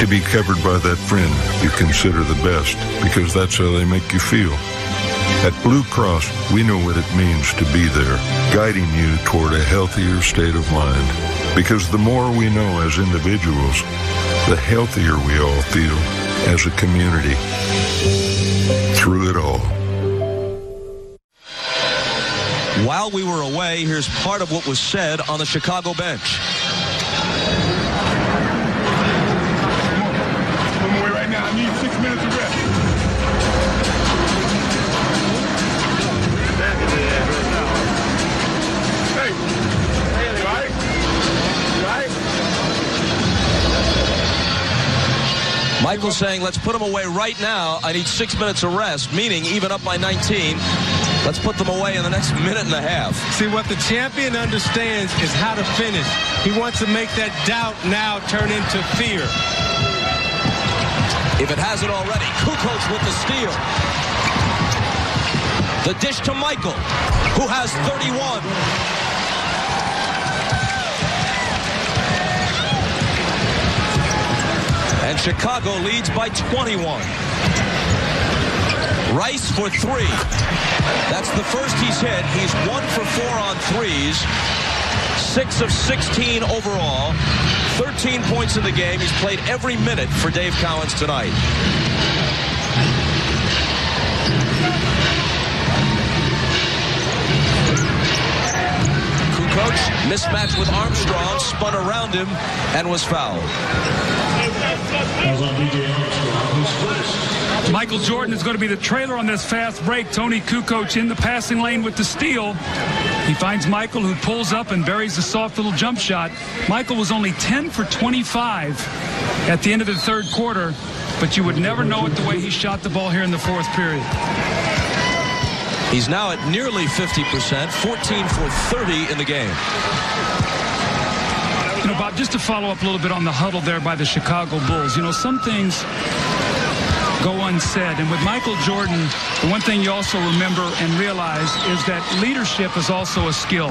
To be covered by that friend you consider the best because that's how they make you feel. At Blue Cross, we know what it means to be there, guiding you toward a healthier state of mind. Because the more we know as individuals, the healthier we all feel as a community. Through it all. While we were away, here's part of what was said on the Chicago bench. I'm away right now. I need 6 minutes of rest. Hey, you all right? You all right? Michael saying, let's put them away right now. I need 6 minutes of rest, meaning even up by 19. Let's put them away in the next minute and a half. See, what the champion understands is how to finish. He wants to make that doubt now turn into fear. If it hasn't already, Kukoc with the steal. The dish to Michael, who has 31. And Chicago leads by 21. Rice for 3. That's the first he's hit. He's 1 for 4 on threes. 6 of 16 overall. 13 points in the game. He's played every minute for Dave Cowens tonight. Kukoc, mismatched with Armstrong, spun around him and was fouled. Michael Jordan is going to be the trailer on this fast break. Tony Kukoc in the passing lane with the steal. He finds Michael, who pulls up and buries a soft little jump shot. Michael was only 10 for 25 at the end of the third quarter, but you would never know it the way he shot the ball here in the fourth period. He's now at nearly 50%, 14 for 30 in the game. You know, Bob, just to follow up a little bit on the huddle there by the Chicago Bulls, you know, some things go unsaid. And with Michael Jordan, the one thing you also remember and realize is that leadership is also a skill.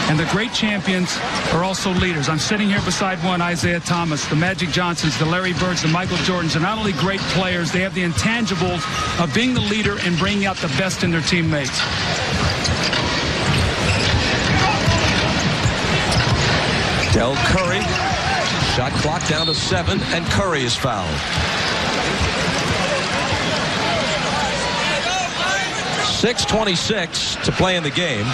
And the great champions are also leaders. I'm sitting here beside one, Isaiah Thomas, the Magic Johnsons, the Larry Birds, the Michael Jordans are not only great players, they have the intangibles of being the leader and bringing out the best in their teammates. Del Curry, shot clock down to 7, and Curry is fouled. 6:26 to play in the game.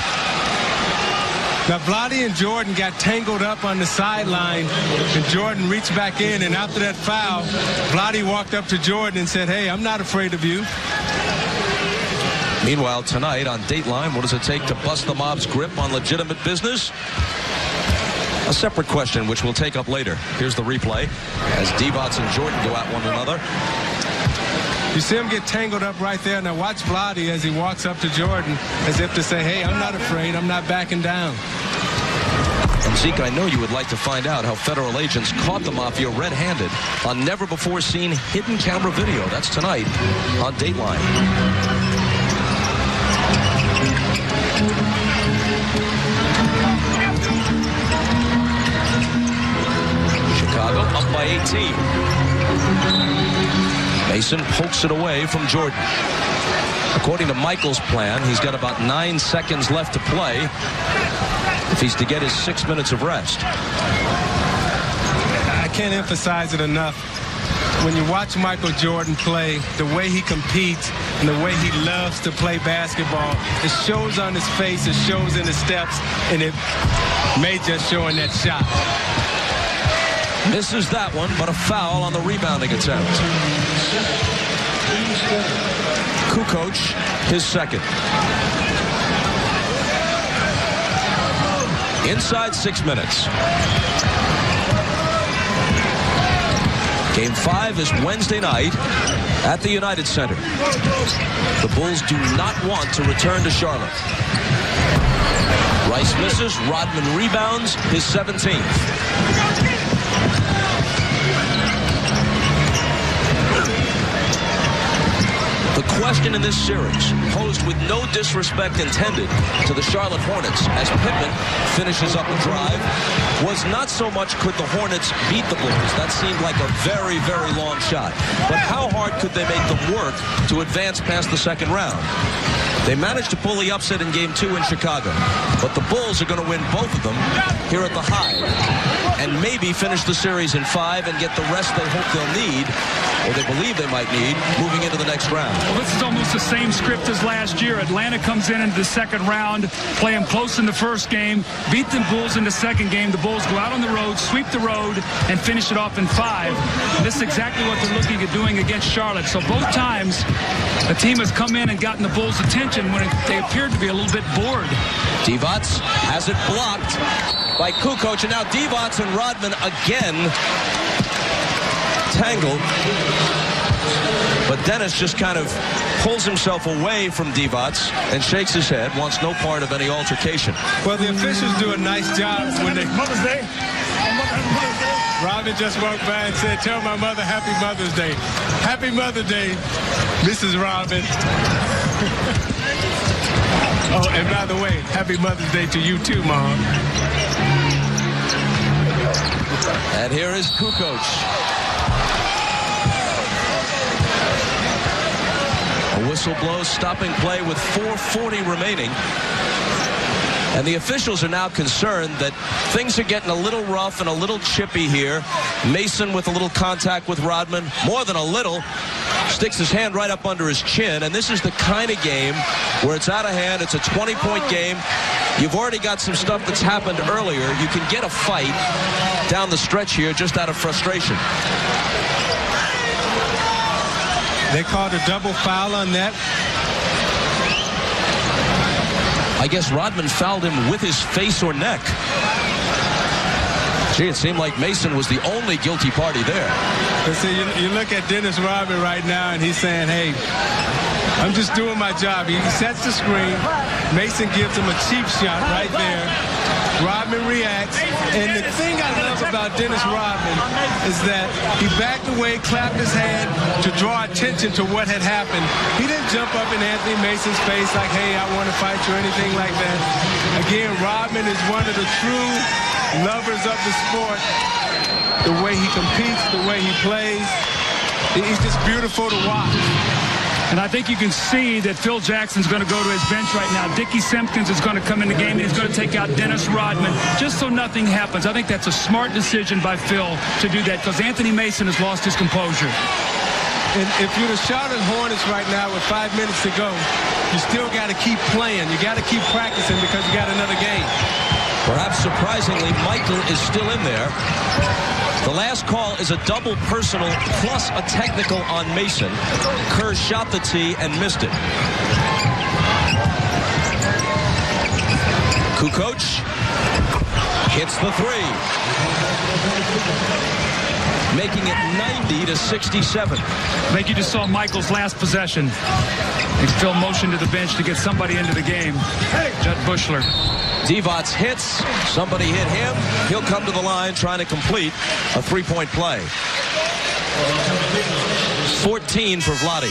Now, Vlade and Jordan got tangled up on the sideline, and Jordan reached back in, and after that foul, Vlade walked up to Jordan and said, hey, I'm not afraid of you. Meanwhile, tonight on Dateline, what does it take to bust the mob's grip on legitimate business? A separate question, which we'll take up later. Here's the replay as Divac and Jordan go at one another. You see him get tangled up right there. Now watch Vlade as he walks up to Jordan as if to say, hey, I'm not afraid. I'm not backing down. And Zeke, I know you would like to find out how federal agents caught the Mafia red-handed on never-before-seen hidden camera video. That's tonight on Dateline. Chicago up by 18. Mason pokes it away from Jordan. According to Michael's plan, he's got about 9 seconds left to play if he's to get his 6 minutes of rest. I can't emphasize it enough. When you watch Michael Jordan play, the way he competes and the way he loves to play basketball, it shows on his face, it shows in his steps, and it may just show in that shot. Misses that one, but a foul on the rebounding attempt. Kukoc, his second. Inside 6 minutes. Game 5 is Wednesday night at the United Center. The Bulls do not want to return to Charlotte. Rice misses, Rodman rebounds, his 17th. The question in this series, posed with no disrespect intended to the Charlotte Hornets as Pippen finishes up a drive, was not so much could the Hornets beat the Bulls. That seemed like a very, very long shot. But how hard could they make them work to advance past the second round? They managed to pull the upset in Game 2 in Chicago. But the Bulls are going to win both of them here at the Hive. And maybe finish the series in 5 and get the rest they hope they'll need, or they believe they might need, moving into the next round. Well, this is almost the same script as last year. Atlanta comes in into the second round, play them close in the first game, beat the Bulls in the second game. The Bulls go out on the road, sweep the road, and finish it off in 5. This is exactly what they're looking at doing against Charlotte. So both times, a team has come in and gotten the Bulls' attention when they appeared to be a little bit bored. Divac has it blocked by Kukoc, and now Divac and Rodman again tangled. But Dennis just kind of pulls himself away from Divac and shakes his head, wants no part of any altercation. Well, the officials do a nice job when they... Mother's Day. Robin just walked by and said, tell my mother Happy Mother's Day. Happy Mother's Day, Mrs. Robin. Oh, and by the way, Happy Mother's Day to you too, Mom. And here is Kukoc. A whistle blows, stopping play with 4:40 remaining. And the officials are now concerned that things are getting a little rough and a little chippy here. Mason with a little contact with Rodman, more than a little, sticks his hand right up under his chin. And this is the kind of game where it's out of hand. It's a 20-point game. You've already got some stuff that's happened earlier. You can get a fight down the stretch here just out of frustration. They called a double foul on that. I guess Rodman fouled him with his face or neck. Gee, it seemed like Mason was the only guilty party there. But see, you look at Dennis Rodman right now, and he's saying, hey, I'm just doing my job. He sets the screen. Mason gives him a cheap shot right there. Rodman reacts. And the thing I love about Dennis Rodman is that he backed away, clapped his hand to draw attention to what had happened. He didn't jump up in Anthony Mason's face like, hey, I want to fight you or anything like that. Again, Rodman is one of the true lovers of the sport. The way he competes, the way he plays, he's just beautiful to watch. And I think you can see that Phil Jackson's going to go to his bench right now. Dickie Simpkins is going to come in the game, and he's going to take out Dennis Rodman just so nothing happens. I think that's a smart decision by Phil to do that because Anthony Mason has lost his composure. And if you're the Charlotte Hornets right now with 5 minutes to go, you still got to keep playing. You got to keep practicing because you got another game. Perhaps surprisingly, Michael is still in there. The last call is a double personal plus a technical on Mason. Kerr shot the tee and missed it. Kukoc hits the three, making it 90-67. I think you just saw Michael's last possession. And Phil motioned to the bench to get somebody into the game. Judd Bushler. Divac hits. Somebody hit him. He'll come to the line trying to complete a three-point play. 14 for Vlade.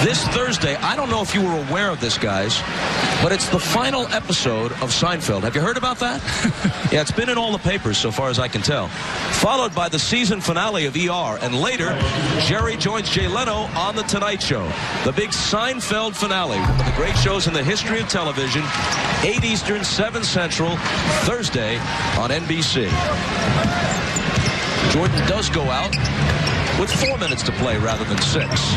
This Thursday, I don't know if you were aware of this, guys, but it's the final episode of Seinfeld. Have you heard about that? Yeah, it's been in all the papers so far as I can tell. Followed by the season finale of ER. And later, Jerry joins Jay Leno on The Tonight Show. The big Seinfeld finale, one of the great shows in the history of television. 8 Eastern, 7 Central, Thursday on NBC. Jordan does go out with 4 minutes to play rather than 6.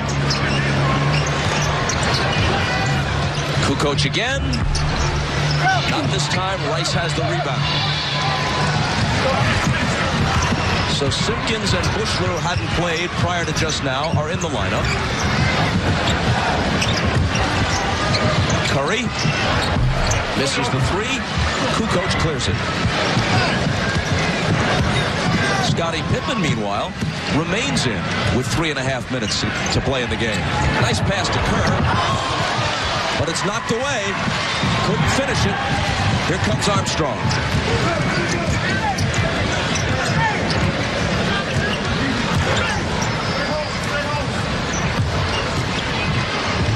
Kukoc again. Not this time. Rice has the rebound. So Simpkins and Bushler, who hadn't played prior to just now, are in the lineup. Curry misses the three. Kukoc clears it. Scottie Pippen, meanwhile, remains in with 3.5 minutes to play in the game. Nice pass to Kerr, but it's knocked away. Couldn't finish it. Here comes Armstrong.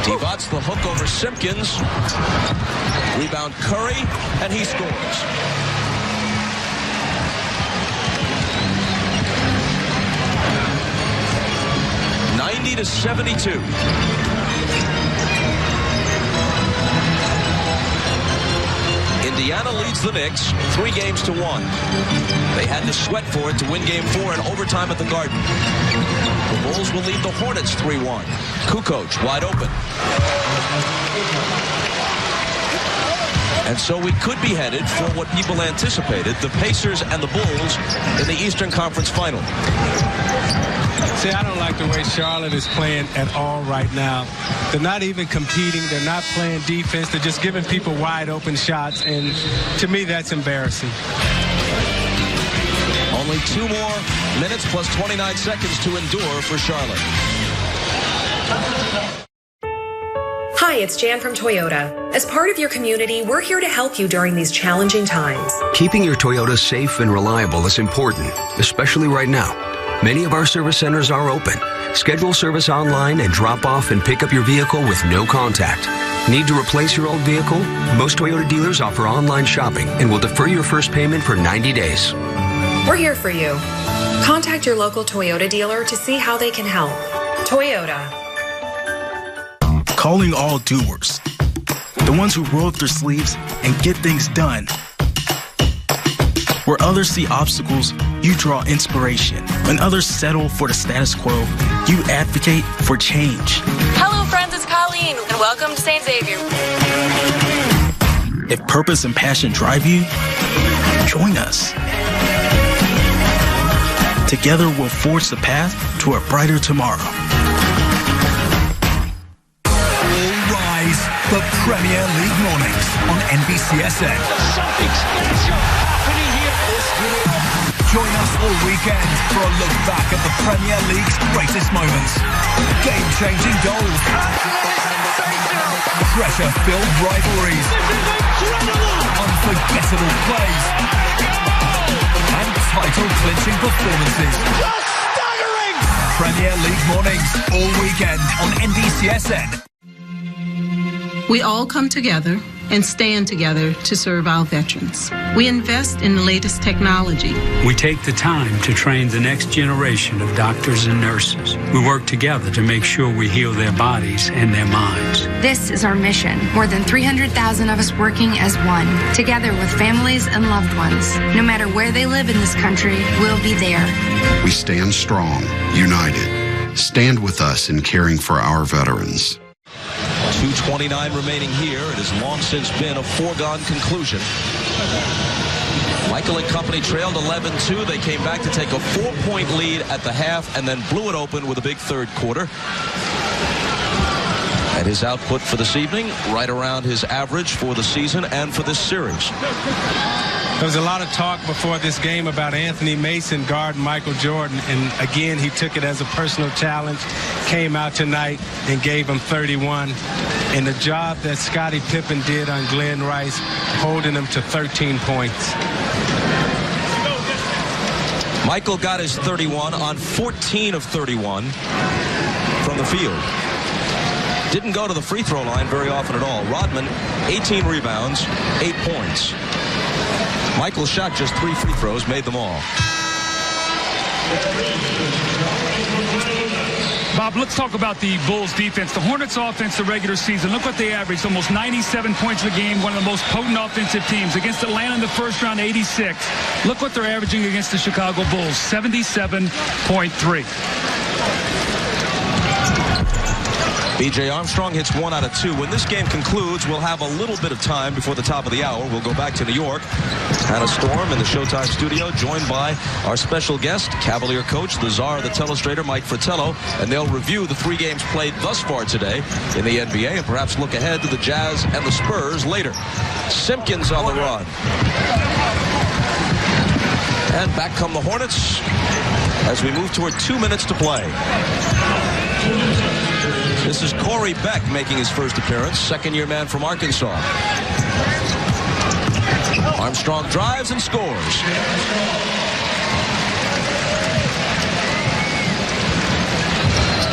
Divac the hook over Simpkins. Rebound Curry, and he scores. 90-72. Indiana leads the Knicks 3-1. They had to sweat for it to win Game 4 in overtime at the Garden. The Bulls will lead the Hornets 3-1. Kukoc wide open. And so we could be headed for what people anticipated, the Pacers and the Bulls in the Eastern Conference Final. See, I don't like the way Charlotte is playing at all right now. They're not even competing. They're not playing defense. They're just giving people wide open shots. And to me, that's embarrassing. Only 2 more minutes plus 29 seconds to endure for Charlotte. Hi, it's Jan from Toyota. As part of your community, we're here to help you during these challenging times. Keeping your Toyota safe and reliable is important, especially right now. Many of our service centers are open. Schedule service online and drop off and pick up your vehicle with no contact. Need to replace your old vehicle? Most Toyota dealers offer online shopping and will defer your first payment for 90 days. We're here for you. Contact your local Toyota dealer to see how they can help. Toyota. Calling all doers. The ones who roll up their sleeves and get things done. Where others see obstacles, you draw inspiration. When others settle for the status quo, you advocate for change. Hello, friends, it's Colleen, and welcome to St. Xavier. If purpose and passion drive you, join us. Together, we'll forge the path to a brighter tomorrow. The Premier League mornings on NBCSN. Something special happening here. Join us all weekend for a look back at the Premier League's greatest moments. Game-changing goals. Pressure-filled rivalries. Unforgettable plays. And title-clinching performances. Just staggering! Premier League mornings all weekend on NBCSN. We all come together and stand together to serve our veterans. We invest in the latest technology. We take the time to train the next generation of doctors and nurses. We work together to make sure we heal their bodies and their minds. This is our mission. More than 300,000 of us working as one, together with families and loved ones. No matter where they live in this country, we'll be there. We stand strong, united. Stand with us in caring for our veterans. 2:29 remaining here. It has long since been a foregone conclusion. Michael and company trailed 11-2. They came back to take a 4-point lead at the half and then blew it open with a big third quarter. And his output for this evening, right around his average for the season and for this series. There was a lot of talk before this game about Anthony Mason guarding Michael Jordan, and again, he took it as a personal challenge, came out tonight and gave him 31. And the job that Scottie Pippen did on Glenn Rice, holding him to 13 points. Michael got his 31 on 14 of 31 from the field. Didn't go to the free throw line very often at all. Rodman, 18 rebounds, 8 points. Michael shot just 3 free throws, made them all. Bob, let's talk about the Bulls defense. The Hornets offense, the regular season, look what they averaged, almost 97 points a game, one of the most potent offensive teams. Against Atlanta in the first round, 86. Look what they're averaging against the Chicago Bulls, 77.3. B.J. Armstrong hits 1 out of 2. When this game concludes, we'll have a little bit of time before the top of the hour. We'll go back to New York. Hannah Storm in the Showtime studio, joined by our special guest, Cavalier coach, the czar of the telestrator, Mike Fratello, and they'll review the 3 games played thus far today in the NBA and perhaps look ahead to the Jazz and the Spurs later. Simpkins on the run. And back come the Hornets as we move toward 2 minutes to play. This is Corey Beck making his first appearance, second-year man from Arkansas. Armstrong drives and scores.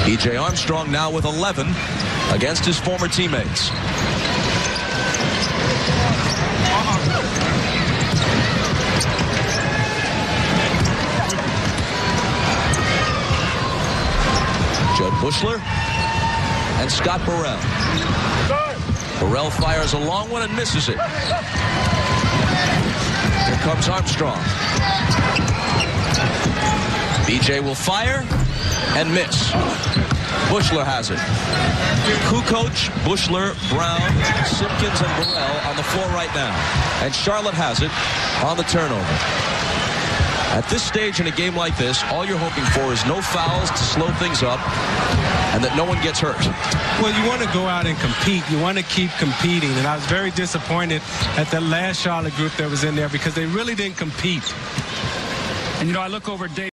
B.J. Armstrong now with 11 against his former teammates. Judd Bushler and Scott Burrell. Burrell fires a long one and misses it. Here comes Armstrong. BJ will fire and miss. Bushler has it. Kukoc, Bushler, Brown, Simpkins, and Burrell on the floor right now. And Charlotte has it on the turnover. At this stage in a game like this, all you're hoping for is no fouls to slow things up and that no one gets hurt. Well, you want to go out and compete. You want to keep competing. And I was very disappointed at the last Charlotte group that was in there because they really didn't compete. And, I look over Dave.